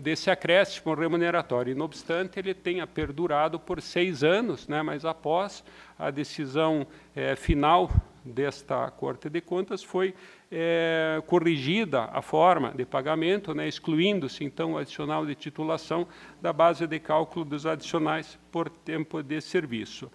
desse acréscimo remuneratório. E, não obstante, ele tenha perdurado por 6 anos, né, mas após a decisão final desta Corte de Contas, foi corrigida a forma de pagamento, né, excluindo-se, então, o adicional de titulação da base de cálculo dos adicionais por tempo de serviço.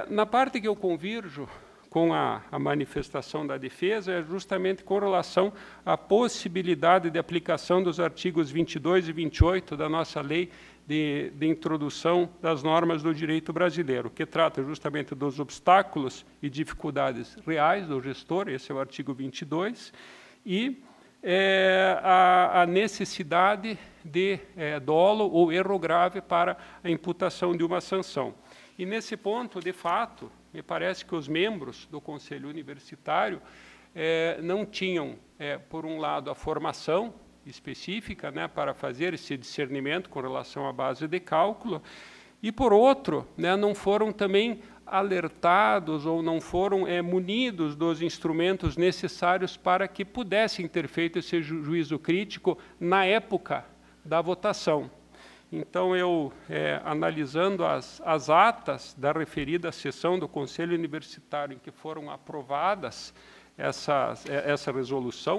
Na parte que eu convirjo com a manifestação da defesa é justamente com relação à possibilidade de aplicação dos artigos 22 e 28 da nossa lei de introdução das normas do direito brasileiro, que trata justamente dos obstáculos e dificuldades reais do gestor, esse é o artigo 22, e a necessidade de dolo ou erro grave para a imputação de uma sanção. E, nesse ponto, de fato, me parece que os membros do Conselho Universitário não tinham, por um lado, a formação específica, né, para fazer esse discernimento com relação à base de cálculo, e, por outro, né, não foram também alertados ou não foram munidos dos instrumentos necessários para que pudessem ter feito esse juízo crítico na época da votação. Então, eu, analisando as atas da referida sessão do Conselho Universitário em que foram aprovadas essa resolução,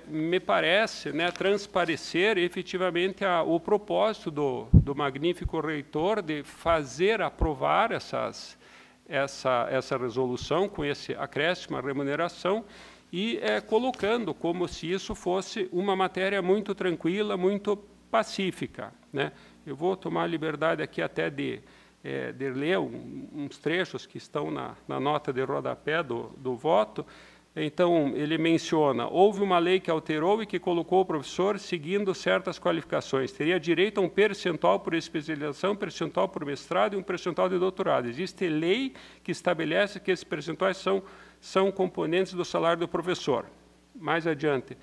me parece, né, transparecer efetivamente o propósito do magnífico reitor de fazer aprovar essa resolução com esse acréscimo à remuneração e colocando como se isso fosse uma matéria muito tranquila, muito pacífica, né? Eu vou tomar a liberdade aqui até de ler uns trechos que estão na nota de rodapé do voto. Então, ele menciona: houve uma lei que alterou e que colocou o professor seguindo certas qualificações. Teria direito a um percentual por especialização, um percentual por mestrado e um percentual de doutorado. Existe lei que estabelece que esses percentuais são componentes do salário do professor. Mais adiante: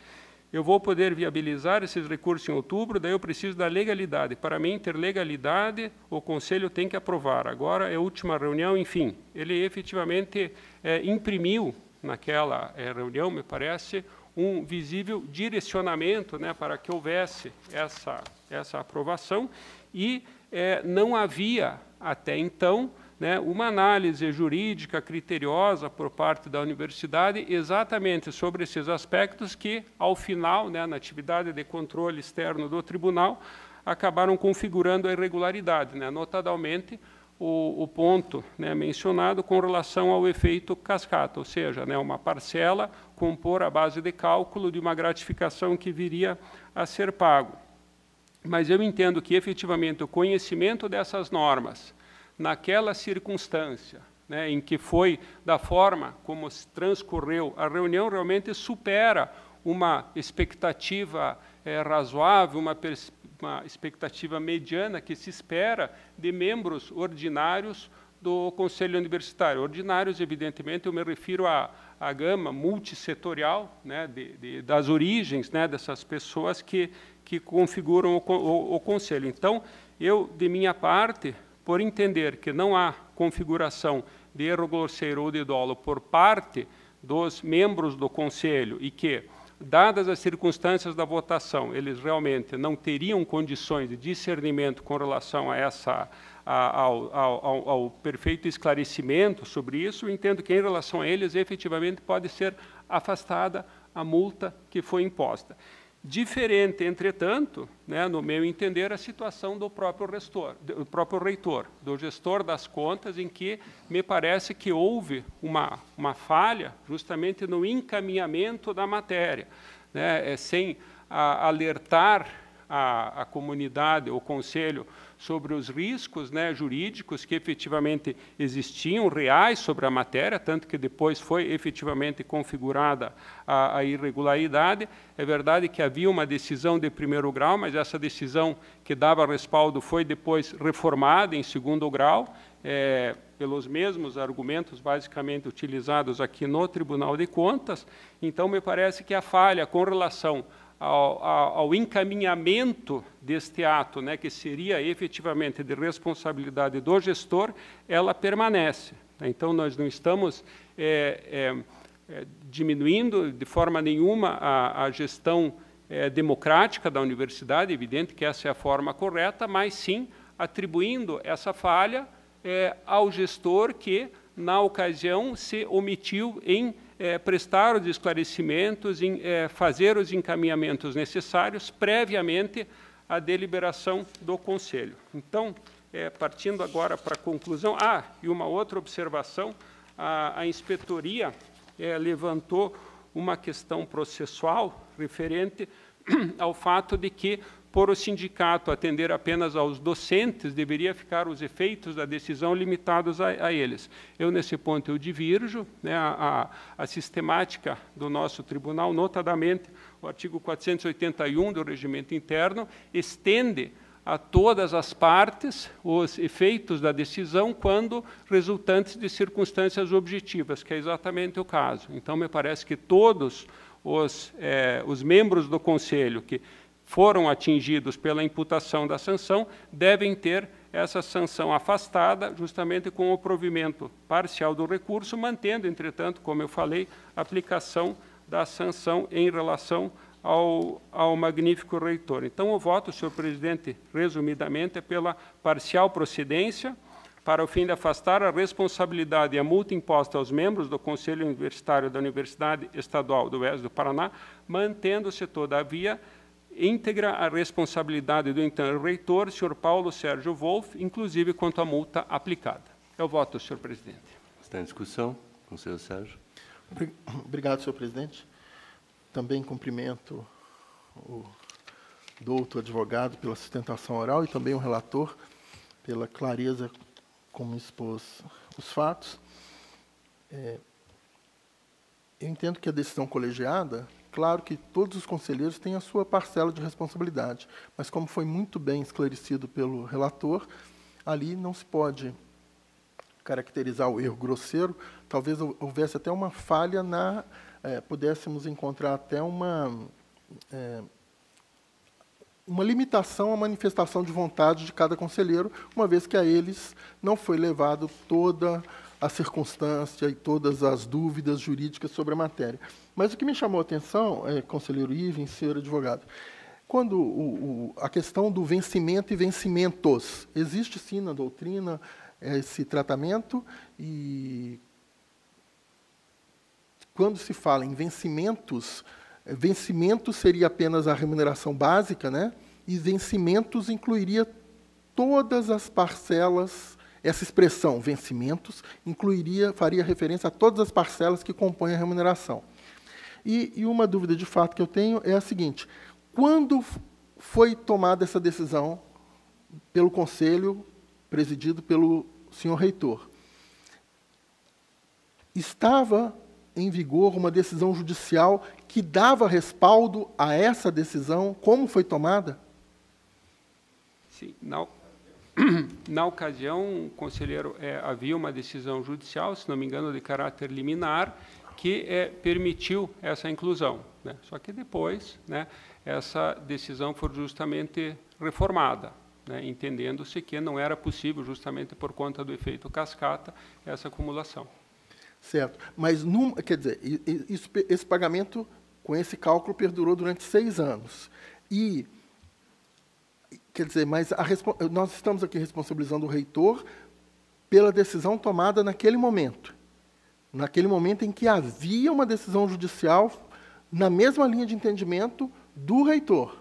eu vou poder viabilizar esses recursos em outubro, daí eu preciso da legalidade. Para mim, ter legalidade, o Conselho tem que aprovar. Agora é a última reunião, enfim. Ele efetivamente imprimiu, naquela reunião, me parece, um visível direcionamento, né, para que houvesse essa aprovação, e não havia, até então, né, uma análise jurídica criteriosa por parte da universidade exatamente sobre esses aspectos que, ao final, né, na atividade de controle externo do tribunal, acabaram configurando a irregularidade, né, notadamente o ponto, né, mencionado com relação ao efeito cascata, ou seja, né, uma parcela compor a base de cálculo de uma gratificação que viria a ser pago. Mas eu entendo que, efetivamente, o conhecimento dessas normas, naquela circunstância, né, em que foi da forma como se transcorreu a reunião, realmente supera uma expectativa razoável, uma expectativa mediana que se espera de membros ordinários do Conselho Universitário. Ordinários, evidentemente, eu me refiro à gama multissetorial, né, das origens, né, dessas pessoas que configuram o Conselho. Então, eu, de minha parte, por entender que não há configuração de erro grosseiro ou de dolo por parte dos membros do Conselho e que, dadas as circunstâncias da votação, eles realmente não teriam condições de discernimento com relação a ao perfeito esclarecimento sobre isso, eu entendo que, em relação a eles, efetivamente pode ser afastada a multa que foi imposta. Diferente, entretanto, né, no meu entender, a situação do próprio reitor, do gestor das contas, em que me parece que houve uma falha justamente no encaminhamento da matéria, né, sem alertar a comunidade, o Conselho, sobre os riscos, né, jurídicos que efetivamente existiam, reais, sobre a matéria, tanto que depois foi efetivamente configurada a irregularidade. É verdade que havia uma decisão de primeiro grau, mas essa decisão que dava respaldo foi depois reformada em segundo grau, pelos mesmos argumentos basicamente utilizados aqui no Tribunal de Contas. Então, me parece que a falha com relação ao encaminhamento deste ato, né, que seria efetivamente de responsabilidade do gestor, ela permanece. Então, nós não estamos diminuindo de forma nenhuma a gestão democrática da universidade, é evidente que essa é a forma correta, mas sim atribuindo essa falha ao gestor que, na ocasião, se omitiu em prestar os esclarecimentos, em fazer os encaminhamentos necessários previamente à deliberação do Conselho. Então, partindo agora para a conclusão, e uma outra observação, a inspetoria levantou uma questão processual referente ao fato de que, por o sindicato atender apenas aos docentes, deveria ficar os efeitos da decisão limitados a eles. Eu, nesse ponto, eu divirjo, né, a sistemática do nosso tribunal, notadamente o artigo 481 do Regimento Interno, estende a todas as partes os efeitos da decisão quando resultantes de circunstâncias objetivas, que é exatamente o caso. Então, me parece que todos os membros do Conselho que foram atingidos pela imputação da sanção devem ter essa sanção afastada, justamente com o provimento parcial do recurso, mantendo, entretanto, como eu falei, a aplicação da sanção em relação ao magnífico reitor. Então, o voto, senhor presidente, resumidamente, é pela parcial procedência, para o fim de afastar a responsabilidade e a multa imposta aos membros do Conselho Universitário da Universidade Estadual do Oeste do Paraná, mantendo-se, todavia, íntegra a responsabilidade do então reitor, senhor Paulo Sérgio Wolff, inclusive quanto à multa aplicada. É o voto, senhor presidente. Está em discussão. Conselheiro Sérgio. Obrigado, senhor presidente. Também cumprimento o douto advogado pela sustentação oral e também o relator pela clareza como expôs os fatos. Eu entendo que a decisão colegiada, claro que todos os conselheiros têm a sua parcela de responsabilidade, mas como foi muito bem esclarecido pelo relator, ali não se pode caracterizar o erro grosseiro, talvez houvesse até uma falha pudéssemos encontrar até uma limitação à manifestação de vontade de cada conselheiro, uma vez que a eles não foi levado toda a circunstância e todas as dúvidas jurídicas sobre a matéria. Mas o que me chamou a atenção, conselheiro Ivens, senhor advogado, quando a questão do vencimento e vencimentos, existe sim na doutrina esse tratamento, e quando se fala em vencimentos, vencimento seria apenas a remuneração básica, né? E vencimentos incluiria todas as parcelas. Essa expressão, vencimentos, faria referência a todas as parcelas que compõem a remuneração. E uma dúvida de fato que eu tenho é a seguinte: quando foi tomada essa decisão pelo Conselho, presidido pelo senhor reitor, estava em vigor uma decisão judicial que dava respaldo a essa decisão? Como foi tomada? Sim, na ocasião, conselheiro, havia uma decisão judicial, se não me engano, de caráter liminar, que permitiu essa inclusão, né? Só que depois, né, essa decisão foi justamente reformada, né, entendendo-se que não era possível, justamente por conta do efeito cascata, essa acumulação. Certo. Mas, quer dizer, esse pagamento, com esse cálculo, perdurou durante 6 anos. E, quer dizer, mas nós estamos aqui responsabilizando o reitor pela decisão tomada naquele momento em que havia uma decisão judicial na mesma linha de entendimento do reitor.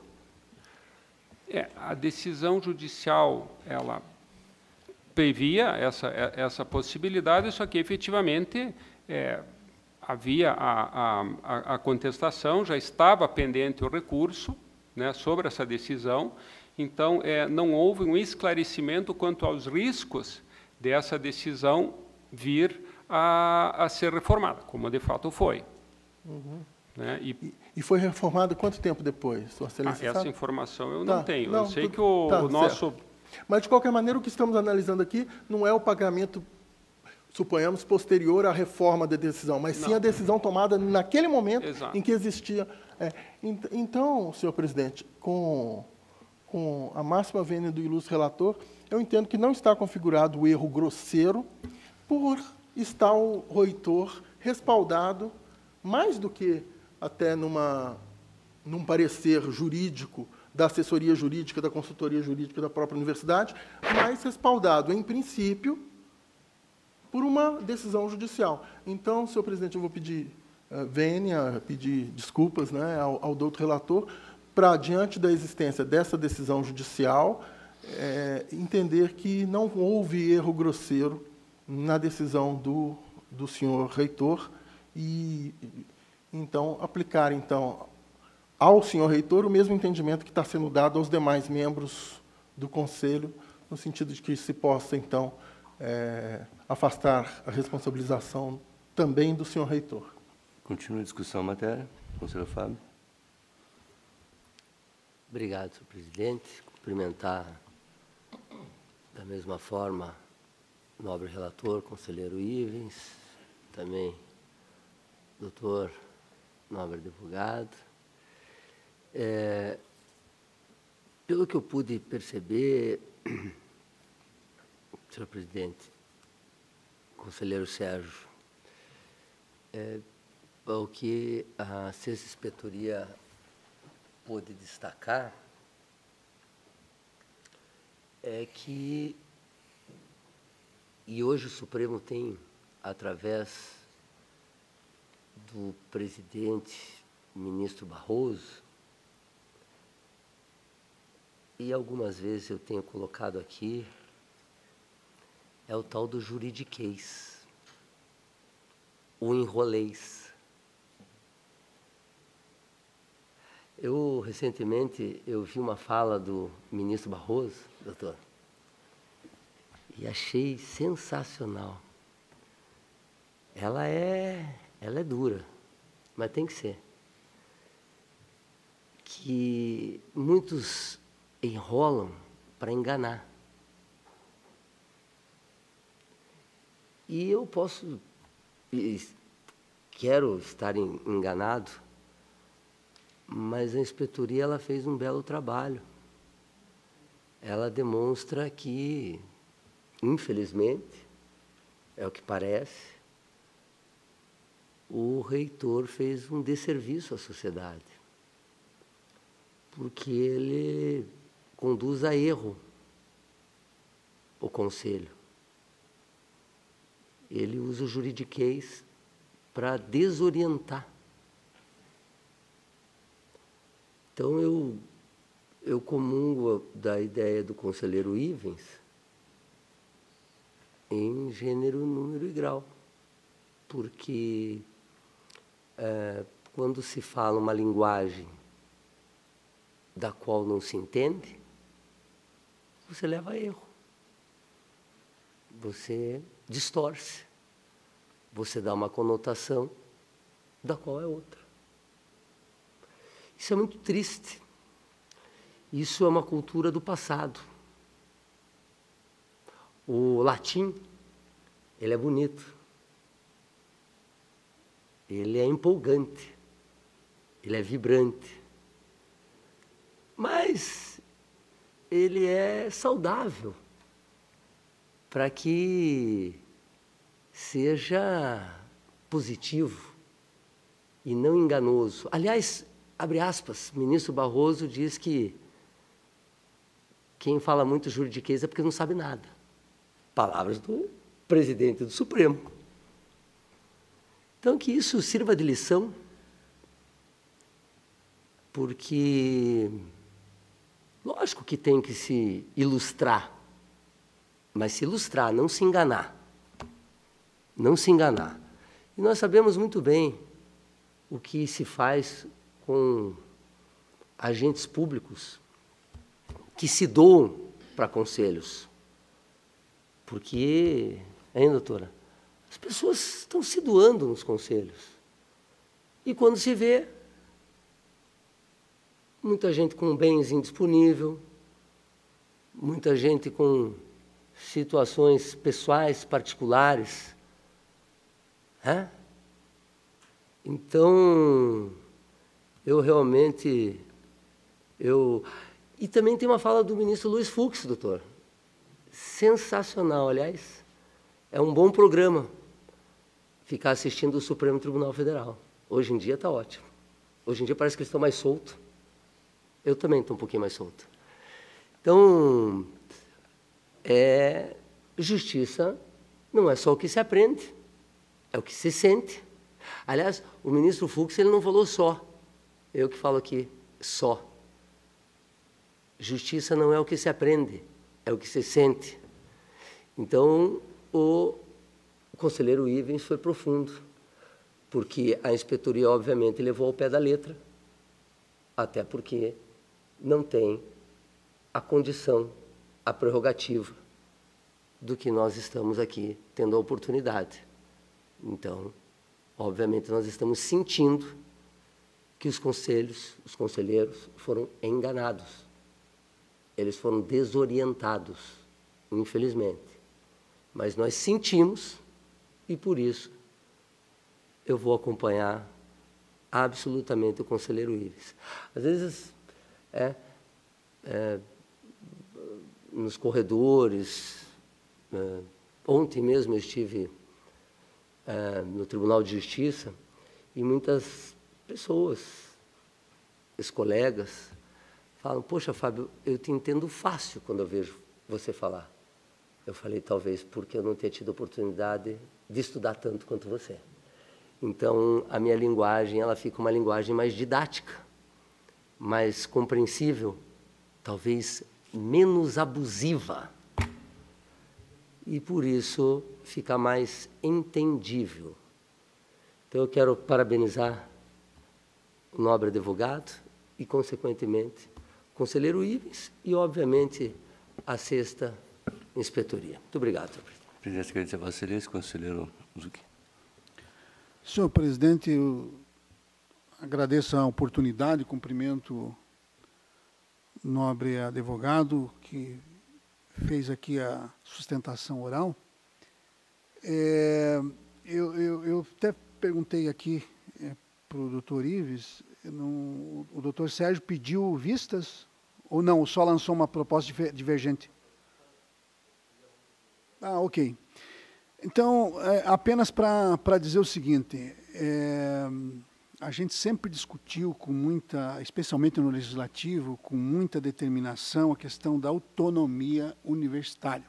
A decisão judicial, ela previa essa possibilidade, só que, efetivamente, havia a contestação, já estava pendente o recurso, né, sobre essa decisão, então, não houve um esclarecimento quanto aos riscos dessa decisão vir a ser reformada, como de fato foi. Uhum. Né? E foi reformada quanto tempo depois? Sua Excelência essa sabe? Informação eu não tenho. Eu sei que o nosso... Mas, de qualquer maneira, o que estamos analisando aqui não é o pagamento, suponhamos, posterior à reforma da decisão, mas sim a decisão tomada naquele momento. Exato. Em que existia... Então, senhor presidente, com a máxima vênia do ilustre relator, eu entendo que não está configurado o erro grosseiro por está o reitor respaldado, mais do que até num parecer jurídico, da assessoria jurídica, da consultoria jurídica da própria universidade, mas respaldado, em princípio, por uma decisão judicial. Então, senhor presidente, eu vou pedir vênia, pedir desculpas, né, ao doutor relator, para, diante da existência dessa decisão judicial, entender que não houve erro grosseiro na decisão do senhor reitor e, então, aplicar, então, ao senhor reitor o mesmo entendimento que está sendo dado aos demais membros do Conselho, no sentido de que se possa, então, afastar a responsabilização também do senhor reitor. Continua a discussão matéria. Conselheiro Fábio. Obrigado, senhor presidente. Cumprimentar, da mesma forma, o nobre relator, conselheiro Ivens, também doutor nobre advogado. Pelo que eu pude perceber, senhor presidente, conselheiro Sérgio, o que a Sexta Inspetoria pôde destacar é que, e hoje o Supremo tem, através do presidente, ministro Barroso, e algumas vezes eu tenho colocado aqui, é o tal do juridiquês, o enrolês. Recentemente, eu vi uma fala do ministro Barroso, doutor, e achei sensacional. Ela é dura, mas tem que ser. Que muitos enrolam para enganar. E eu quero estar enganado, mas a inspetoria ela fez um belo trabalho. Ela demonstra que, infelizmente, é o que parece, o reitor fez um desserviço à sociedade, porque ele conduz a erro o conselho. Ele usa o juridiquês para desorientar. Então, eu comungo da ideia do conselheiro Ivens em gênero, número e grau, porque quando se fala uma linguagem da qual não se entende, você leva a erro, você distorce, você dá uma conotação da qual é outra. Isso é muito triste. Isso é uma cultura do passado. O latim, ele é bonito. Ele é empolgante. Ele é vibrante. Mas ele é saudável para que seja positivo e não enganoso. Aliás, abre aspas, o ministro Barroso diz que quem fala muito juridiquês é porque não sabe nada. Palavras do presidente do Supremo. Então, que isso sirva de lição, porque, lógico que tem que se ilustrar, mas se ilustrar, não se enganar. Não se enganar. E nós sabemos muito bem o que se faz com agentes públicos que se doam para conselhos. Porque, hein, doutora? As pessoas estão se doando nos conselhos. E quando se vê, muita gente com bens indisponível, muita gente com situações pessoais, particulares. Então, eu realmente... E também tem uma fala do ministro Luiz Fux, doutor. Sensacional, aliás. É um bom programa ficar assistindo o Supremo Tribunal Federal. Hoje em dia está ótimo. Hoje em dia parece que eles estão mais soltos. Eu também estou um pouquinho mais solto. Então, justiça não é só o que se aprende, é o que se sente. Aliás, o ministro Fux ele não falou só. Eu que falo aqui, só. Justiça não é o que se aprende, é o que se sente. Então, o conselheiro Ivens foi profundo, porque a inspetoria, obviamente, levou ao pé da letra, até porque não tem a condição, a prerrogativa do que nós estamos aqui tendo a oportunidade. Então, obviamente, nós estamos sentindo que os conselheiros foram enganados. Eles foram desorientados, infelizmente. Mas nós sentimos e, por isso, eu vou acompanhar absolutamente o conselheiro Ives. Às vezes, nos corredores, ontem mesmo eu estive no Tribunal de Justiça e muitas pessoas, os colegas, falam, poxa, Fábio, eu te entendo fácil quando eu vejo você falar. Eu falei, talvez porque eu não tenha tido oportunidade de estudar tanto quanto você. Então, a minha linguagem, ela fica uma linguagem mais didática, mais compreensível, talvez menos abusiva. E, por isso, fica mais entendível. Então, eu quero parabenizar o nobre advogado e, consequentemente, o conselheiro Ivens e, obviamente, a sexta inspetoria. Muito obrigado, senhor presidente. Presidente, agradecer a Vossa Excelência, conselheiro Zucchi. Senhor presidente, eu agradeço a oportunidade, cumprimento o nobre advogado que fez aqui a sustentação oral. Eu até perguntei aqui para o doutor Ives, o doutor Sérgio pediu vistas ou não, só lançou uma proposta divergente? Ah, ok. Então, apenas para dizer o seguinte, a gente sempre discutiu com muita, especialmente no Legislativo, com muita determinação a questão da autonomia universitária.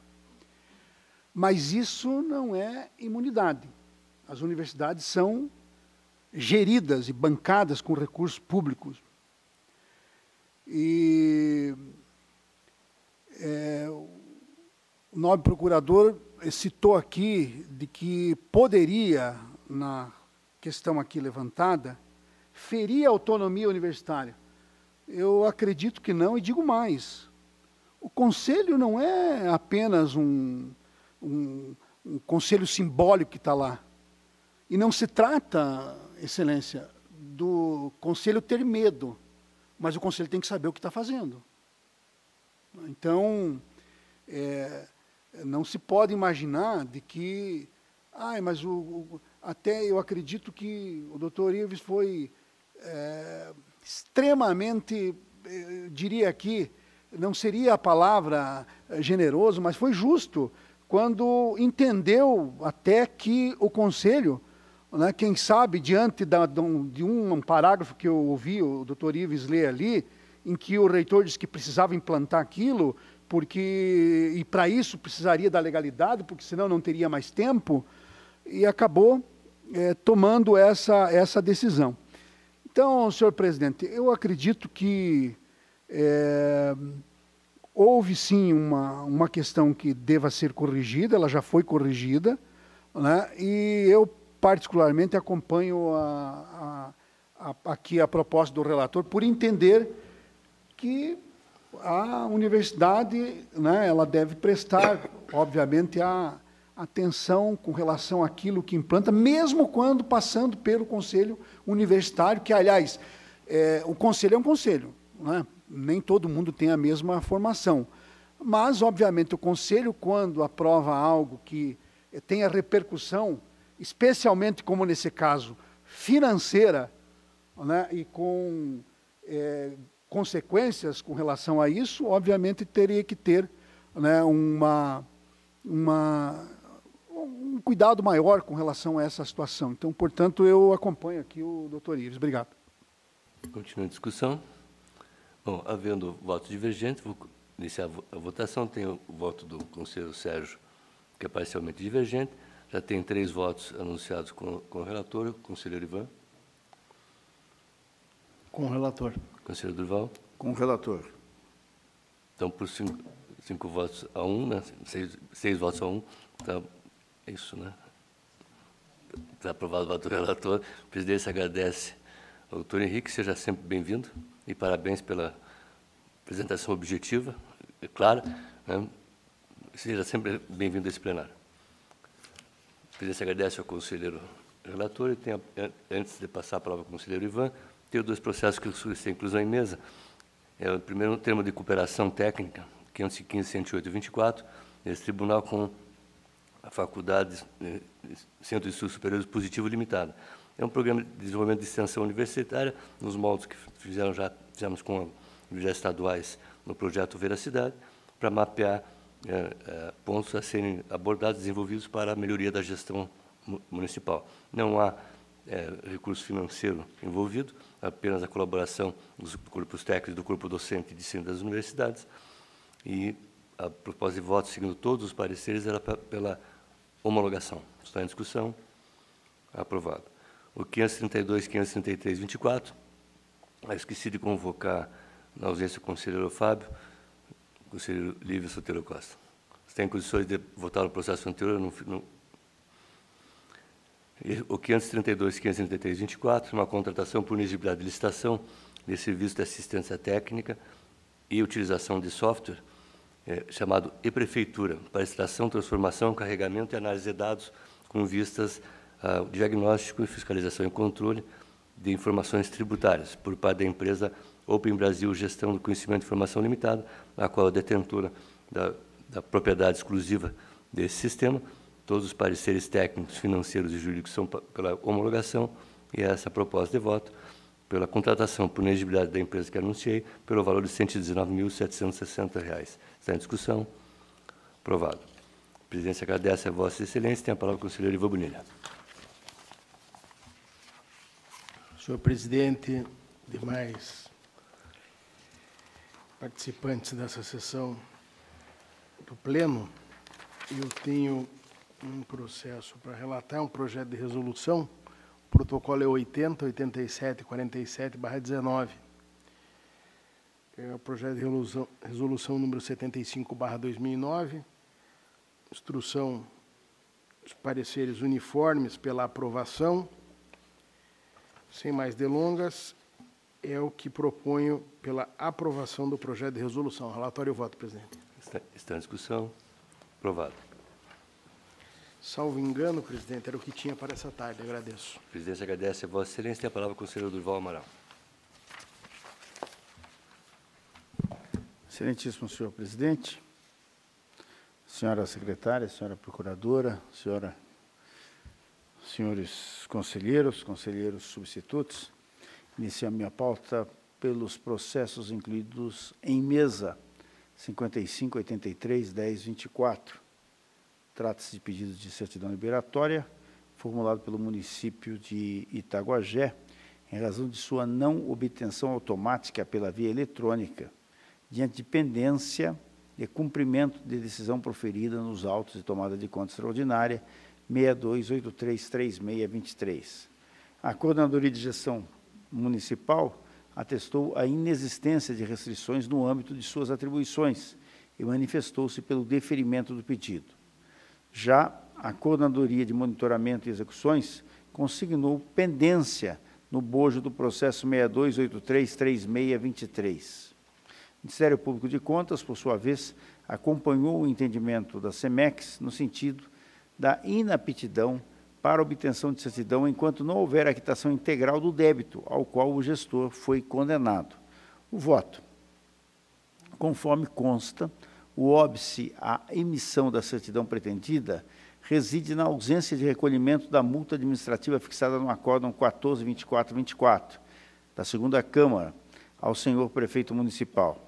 Mas isso não é imunidade. As universidades são geridas e bancadas com recursos públicos. E o nobre procurador citou aqui de que poderia, na questão aqui levantada, ferir a autonomia universitária. Eu acredito que não, e digo mais. O conselho não é apenas um conselho simbólico que está lá. E não se trata, excelência, do conselho ter medo, mas o conselho tem que saber o que está fazendo. Então, não se pode imaginar de que, mas até eu acredito que o doutor Ives foi extremamente, diria aqui, não seria a palavra generoso, mas foi justo, quando entendeu até que o Conselho, né, quem sabe, diante de um parágrafo que eu ouvi o doutor Ives ler ali, em que o reitor disse que precisava implantar aquilo, e para isso precisaria da legalidade, porque senão não teria mais tempo, e acabou tomando essa decisão. Então, senhor presidente, eu acredito que houve sim uma questão que deva ser corrigida, ela já foi corrigida, né, e eu particularmente acompanho aqui a proposta do relator por entender que a universidade, né, ela deve prestar, obviamente, a atenção com relação àquilo que implanta, mesmo quando passando pelo conselho universitário, que, aliás, o conselho é um conselho, né? Nem todo mundo tem a mesma formação. Mas, obviamente, o conselho, quando aprova algo que tenha repercussão, especialmente, como nesse caso, financeira, né, e com consequências com relação a isso, obviamente teria que ter, né, um um cuidado maior com relação a essa situação. Então, portanto, eu acompanho aqui o doutor Ives. Obrigado. Continua a discussão. Bom, havendo votos divergentes, vou iniciar a votação. Tem o voto do conselheiro Sérgio, que é parcialmente divergente. Já tem 3 votos anunciados com o relator. O conselheiro Ivan. Com o relator. Conselheiro Durval. Com o relator. Então, por 5 votos a 1, né? 6 votos a 1, tá, é isso, né? Está aprovado o voto do relator. A presidência agradece ao doutor Henrique, seja sempre bem-vindo, e parabéns pela apresentação objetiva, é clara, né? Seja sempre bem-vindo a esse plenário. A presidência agradece ao conselheiro relator e tem, antes de passar a palavra ao conselheiro Ivan, tem 2 processos que solicitei inclusão em mesa. O primeiro, um termo de cooperação técnica, 515.108.24, nesse tribunal com a Faculdade Centro de Estudos Superiores Positivo Limitada. É um programa de desenvolvimento de extensão universitária, nos moldes que fizemos com universidades estaduais no projeto Veracidade, para mapear pontos a serem abordados, desenvolvidos para a melhoria da gestão municipal. Não há recurso financeiro envolvido, apenas a colaboração dos corpos técnicos e do corpo docente de ensino das universidades, e a proposta de voto, seguindo todos os pareceres, era pela homologação. Está em discussão. Aprovado. O 532, 533, 24, esqueci de convocar, na ausência do conselheiro Fábio, o conselheiro Lívia Sotero Costa. Você tem condições de votar no processo anterior? O 532, 533, 24, uma contratação por inexigibilidade de licitação de serviço de assistência técnica e utilização de software, chamado e-prefeitura, para extração, transformação, carregamento e análise de dados com vistas ao diagnóstico e fiscalização e controle de informações tributárias, por parte da empresa Open Brasil Gestão do Conhecimento e Informação Limitada, a qual é detentora da propriedade exclusiva desse sistema. Todos os pareceres técnicos, financeiros e jurídicos são pela homologação, e essa proposta de voto pela contratação por inexigibilidade da empresa que anunciei, pelo valor de R$ 119.760. Está em discussão. Aprovado. A presidência agradece a Vossa Excelência. Tem a palavra o conselheiro Ivan Bonilha. Senhor presidente, demais participantes dessa sessão do Pleno, eu tenho um processo para relatar, um projeto de resolução. O protocolo é 80, 87, 47/19. É o projeto de resolução número 75/2009, instrução dos pareceres uniformes pela aprovação. Sem mais delongas, é o que proponho pela aprovação do projeto de resolução. Relatório e voto, presidente. Está em discussão. Aprovado. Salvo engano, presidente, era o que tinha para essa tarde. Agradeço. A presidência agradece a Vossa Excelência. Tem a palavra o conselheiro Durval Amaral. Excelentíssimo senhor presidente, senhora secretária, senhora procuradora, senhores conselheiros, conselheiros substitutos, inicio a minha pauta pelos processos incluídos em mesa 55, 83, 10, 24. Trata-se de pedidos de certidão liberatória, formulado pelo município de Itaguajé, em razão de sua não obtenção automática pela via eletrônica, diante de pendência de cumprimento de decisão proferida nos autos de tomada de conta extraordinária 62833623. A Coordenadoria de Gestão Municipal atestou a inexistência de restrições no âmbito de suas atribuições e manifestou-se pelo deferimento do pedido. Já a Coordenadoria de Monitoramento e Execuções consignou pendência no bojo do processo 62833623. O Ministério Público de Contas, por sua vez, acompanhou o entendimento da CEMEX no sentido da inaptidão para obtenção de certidão enquanto não houver a quitação integral do débito ao qual o gestor foi condenado. O voto. Conforme consta, o óbice à emissão da certidão pretendida reside na ausência de recolhimento da multa administrativa fixada no acórdão 14.24.24 da 2ª Câmara ao senhor prefeito municipal.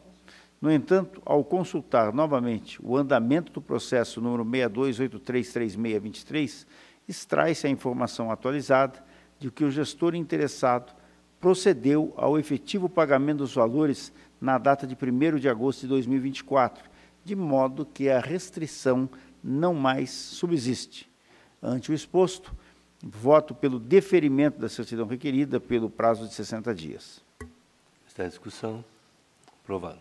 No entanto, ao consultar novamente o andamento do processo número 62833623, extrai-se a informação atualizada de que o gestor interessado procedeu ao efetivo pagamento dos valores na data de 1º de agosto de 2024, de modo que a restrição não mais subsiste. Ante o exposto, voto pelo deferimento da certidão requerida pelo prazo de 60 dias. Está em discussão. Aprovado.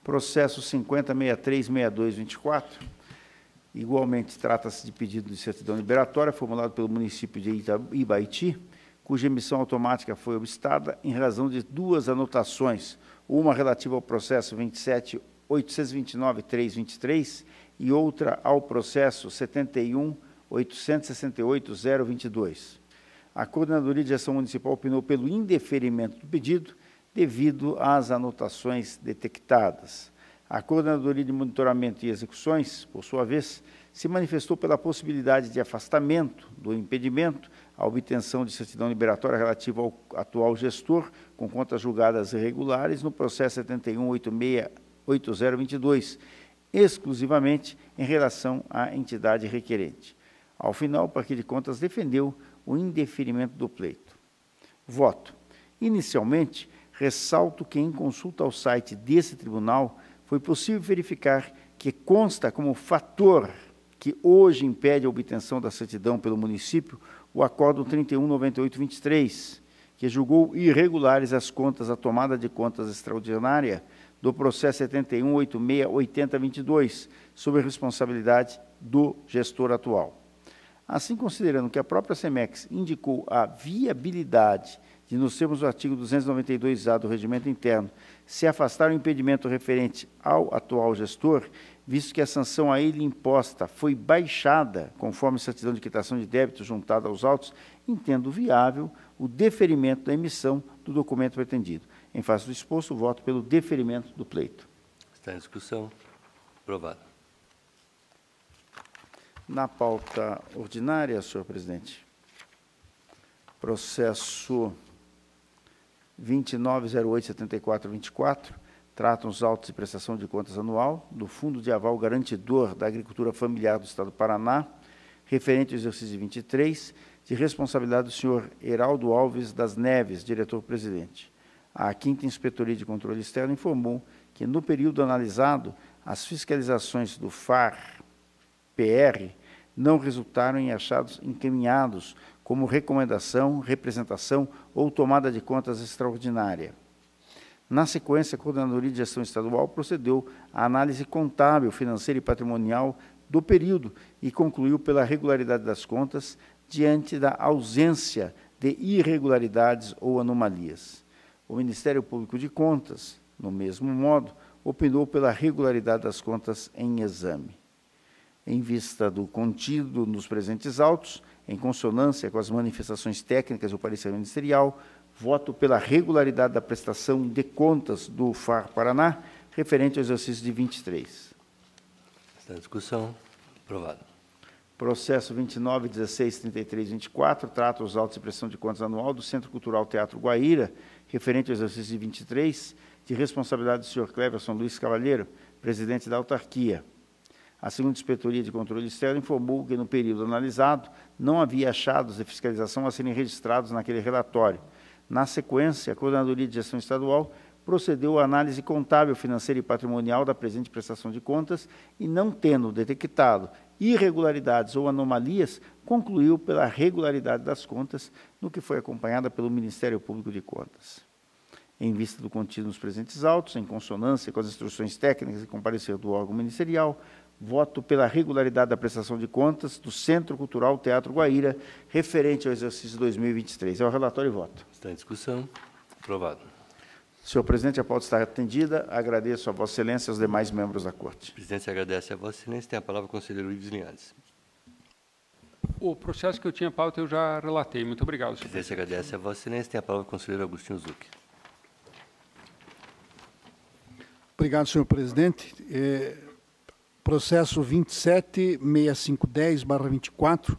Processo 50636224. Igualmente, trata-se de pedido de certidão liberatória formulado pelo município de Ibaiti, cuja emissão automática foi obstada em razão de duas anotações, uma relativa ao processo 27.829.323 e outra ao processo 71.868.022. A Coordenadoria de Gestão Municipal opinou pelo indeferimento do pedido devido às anotações detectadas. A Coordenadoria de Monitoramento e Execuções, por sua vez, se manifestou pela possibilidade de afastamento do impedimento à obtenção de certidão liberatória relativa ao atual gestor, com contas julgadas irregulares, no processo 71.868022, exclusivamente em relação à entidade requerente. Ao final, o Parquê de Contas defendeu o indeferimento do pleito. Voto. Inicialmente, ressalto que, em consulta ao site desse tribunal, foi possível verificar que consta como fator que hoje impede a obtenção da certidão pelo município o Acórdão 319823, que julgou irregulares as contas, a tomada de contas extraordinária do processo 71868022, sob a responsabilidade do gestor atual. Assim, considerando que a própria CEMEX indicou a viabilidade de, nos termos do artigo 292-A do Regimento Interno, se afastar o impedimento referente ao atual gestor, visto que a sanção a ele imposta foi baixada, conforme certidão de quitação de débito juntada aos autos, entendo viável o deferimento da emissão do documento pretendido. Em face do exposto, voto pelo deferimento do pleito. Está em discussão. Aprovado. Na pauta ordinária, senhor presidente, processo 29087424, tratam os autos de prestação de contas anual do Fundo de Aval Garantidor da Agricultura Familiar do Estado do Paraná, referente ao exercício 23, de responsabilidade do senhor Heraldo Alves das Neves, diretor-presidente. A 5ª Inspetoria de Controle Externo informou que, no período analisado, as fiscalizações do FAR-PR não resultaram em achados encaminhados como recomendação, representação ou tomada de contas extraordinária. Na sequência, a Coordenadoria de Gestão Estadual procedeu à análise contábil, financeira e patrimonial do período e concluiu pela regularidade das contas diante da ausência de irregularidades ou anomalias. O Ministério Público de Contas, no mesmo modo, opinou pela regularidade das contas em exame. Em vista do contido nos presentes autos, em consonância com as manifestações técnicas do parecer ministerial, voto pela regularidade da prestação de contas do FAR Paraná, referente ao exercício de 23. Está em discussão. Aprovado. Processo 29163324, trata os autos de prestação de contas anual do Centro Cultural Teatro Guaíra, referente ao exercício de 23, de responsabilidade do senhor Cleverson Luiz Cavalheiro, presidente da autarquia. A 2ª Inspetoria de Controle Externo informou que, no período analisado, não havia achados de fiscalização a serem registrados naquele relatório. Na sequência, a Coordenadoria de Gestão Estadual procedeu à análise contábil, financeira e patrimonial da presente prestação de contas e, não tendo detectado irregularidades ou anomalias, concluiu pela regularidade das contas, no que foi acompanhada pelo Ministério Público de Contas. Em vista do contido nos presentes autos, em consonância com as instruções técnicas e com parecer do órgão ministerial, voto pela regularidade da prestação de contas do Centro Cultural Teatro Guaíra, referente ao exercício 2023. É o relatório e voto. Está em discussão. Aprovado. Senhor presidente, a pauta está atendida. Agradeço a Vossa Excelência e aos demais membros da Corte. A presidência agradece a Vossa Excelência. Tem a palavra o conselheiro Ives Linhares. O processo que eu tinha pauta eu já relatei. Muito obrigado, senhor A presidência agradece a Vossa Excelência. Tem a palavra o conselheiro Agostinho Zucchi. Obrigado, senhor presidente. Processo 276510/24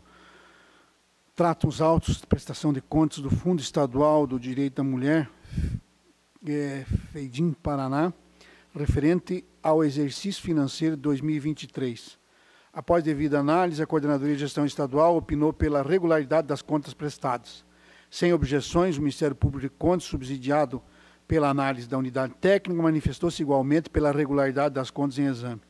trata os autos de prestação de contas do Fundo Estadual do Direito da Mulher, FEIDIM Paraná, referente ao exercício financeiro de 2023. Após devida análise, a Coordenadoria de Gestão Estadual opinou pela regularidade das contas prestadas. Sem objeções, o Ministério Público de Contas, subsidiado pela análise da unidade técnica, manifestou-se igualmente pela regularidade das contas em exame.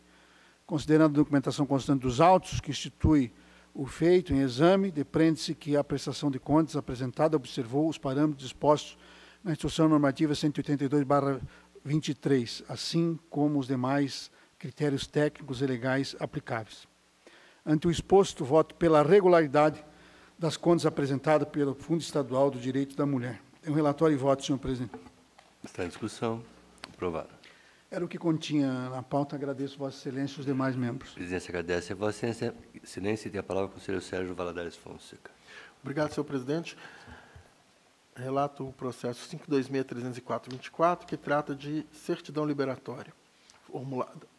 Considerando a documentação constante dos autos, que institui o feito em exame, depreende-se que a prestação de contas apresentada observou os parâmetros dispostos na Instrução Normativa 182/23, assim como os demais critérios técnicos e legais aplicáveis. Ante o exposto, voto pela regularidade das contas apresentadas pelo Fundo Estadual do Direito da Mulher. Tem um relatório e voto, senhor presidente. Está em discussão. Aprovado. Era o que continha na pauta. Agradeço Vossa Excelência e os demais membros. A presidência agradece a Vossa Excelência e tem a palavra o conselheiro Sérgio Valadares Fonseca. Obrigado, senhor presidente. Relato o processo 526.304/24, que trata de certidão liberatória formulada.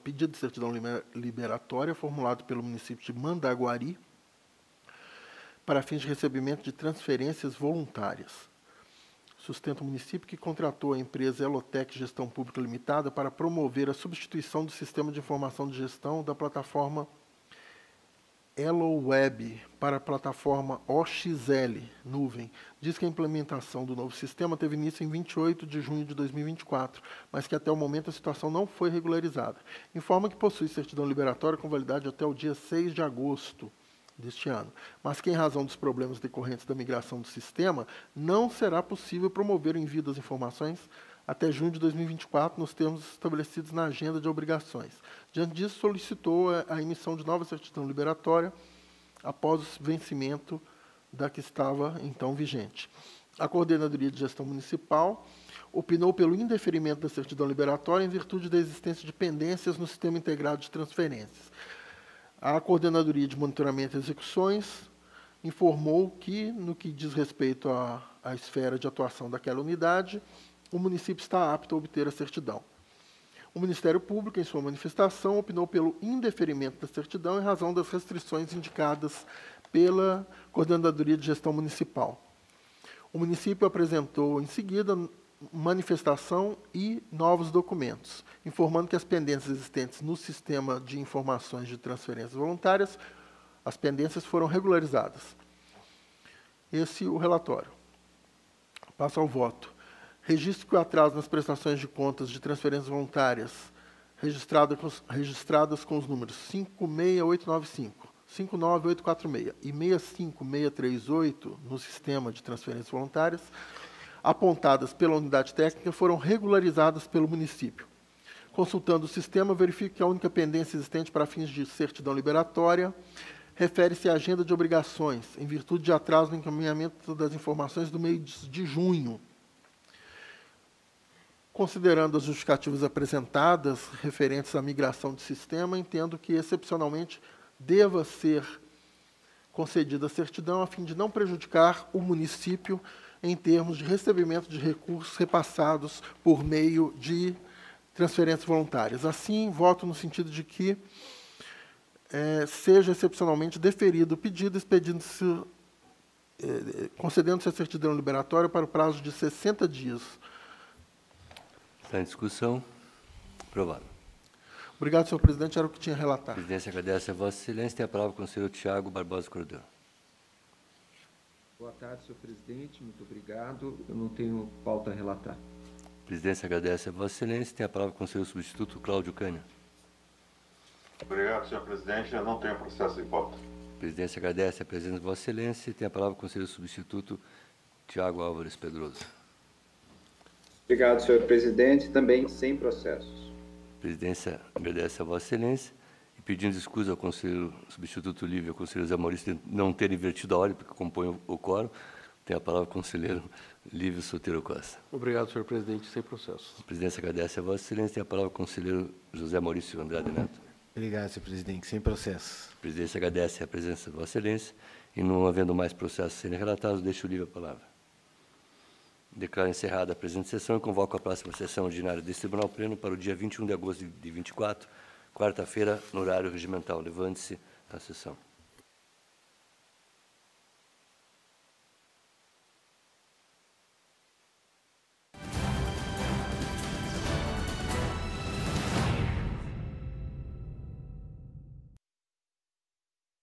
Pedido de certidão liberatória formulado pelo município de Mandaguari para fins de recebimento de transferências voluntárias. Sustenta o município que contratou a empresa Elotec Gestão Pública Limitada para promover a substituição do sistema de informação de gestão da plataforma EloWeb para a plataforma OXL Nuvem. Diz que a implementação do novo sistema teve início em 28 de junho de 2024, mas que até o momento a situação não foi regularizada. Informa que possui certidão liberatória com validade até o dia 6 de agosto deste ano, mas que, em razão dos problemas decorrentes da migração do sistema, não será possível promover o envio das informações até junho de 2024, nos termos estabelecidos na agenda de obrigações. Diante disso, solicitou a emissão de nova certidão liberatória após o vencimento da que estava, então, vigente. A Coordenadoria de Gestão Municipal opinou pelo indeferimento da certidão liberatória em virtude da existência de pendências no Sistema Integrado de Transferências. A Coordenadoria de Monitoramento e Execuções informou que, no que diz respeito à esfera de atuação daquela unidade, o município está apto a obter a certidão. O Ministério Público, em sua manifestação, opinou pelo indeferimento da certidão em razão das restrições indicadas pela Coordenadoria de Gestão Municipal. O município apresentou, em seguida, manifestação e novos documentos, informando que as pendências existentes no Sistema de Informações de Transferências Voluntárias, as pendências foram regularizadas. Esse é o relatório. Passo ao voto. Registro que o atraso nas prestações de contas de transferências voluntárias registradas com os números 56895, 59846 e 65638 no Sistema de Transferências Voluntárias, apontadas pela unidade técnica, foram regularizadas pelo município. Consultando o sistema, verifico que a única pendência existente para fins de certidão liberatória refere-se à agenda de obrigações, em virtude de atraso no encaminhamento das informações do mês de junho. Considerando as justificativas apresentadas referentes à migração de sistema, entendo que, excepcionalmente, deva ser concedida a certidão a fim de não prejudicar o município em termos de recebimento de recursos repassados por meio de transferências voluntárias. Assim, voto no sentido de que seja excepcionalmente deferido o pedido, concedendo-se a certidão liberatória para o prazo de 60 dias. Está em discussão. Aprovado. Obrigado, senhor presidente. Era o que tinha a relatar. A presidência agradece a Vossa Excelência. Tem a palavra o conselheiro Tiago Barbosa Cordeiro. Boa tarde, senhor presidente. Muito obrigado. Eu não tenho pauta a relatar. A presidência agradece a Vossa Excelência. Tem a palavra o conselheiro substituto Cláudio Cândia. Obrigado, senhor presidente. Eu não tenho processo em pauta. A presidência agradece a presença de Vossa Excelência. Tem a palavra o conselheiro substituto Tiago Álvares Pedroso. Obrigado, senhor presidente. Também sem processos. A presidência agradece a Vossa Excelência e pedindo desculpas ao conselheiro substituto Lívio e ao conselheiro Zé Maurício de não ter invertido a ordem, porque compõe o quórum. Tem a palavra o conselheiro Lívio Soteiro Costa. Obrigado, senhor presidente. Sem processos. A presidência agradece a Vossa Excelência. Tem a palavra o conselheiro José Maurício Andrade Neto. Obrigado, senhor presidente. Sem processos. A presidência agradece a presença de Vossa Excelência e, não havendo mais processos serem relatados, deixo o Lívio a palavra. Declaro encerrada a presente sessão e convoco a próxima sessão ordinária deste Tribunal Pleno para o dia 21 de agosto de 24, quarta-feira, no horário regimental. Levante-se a sessão.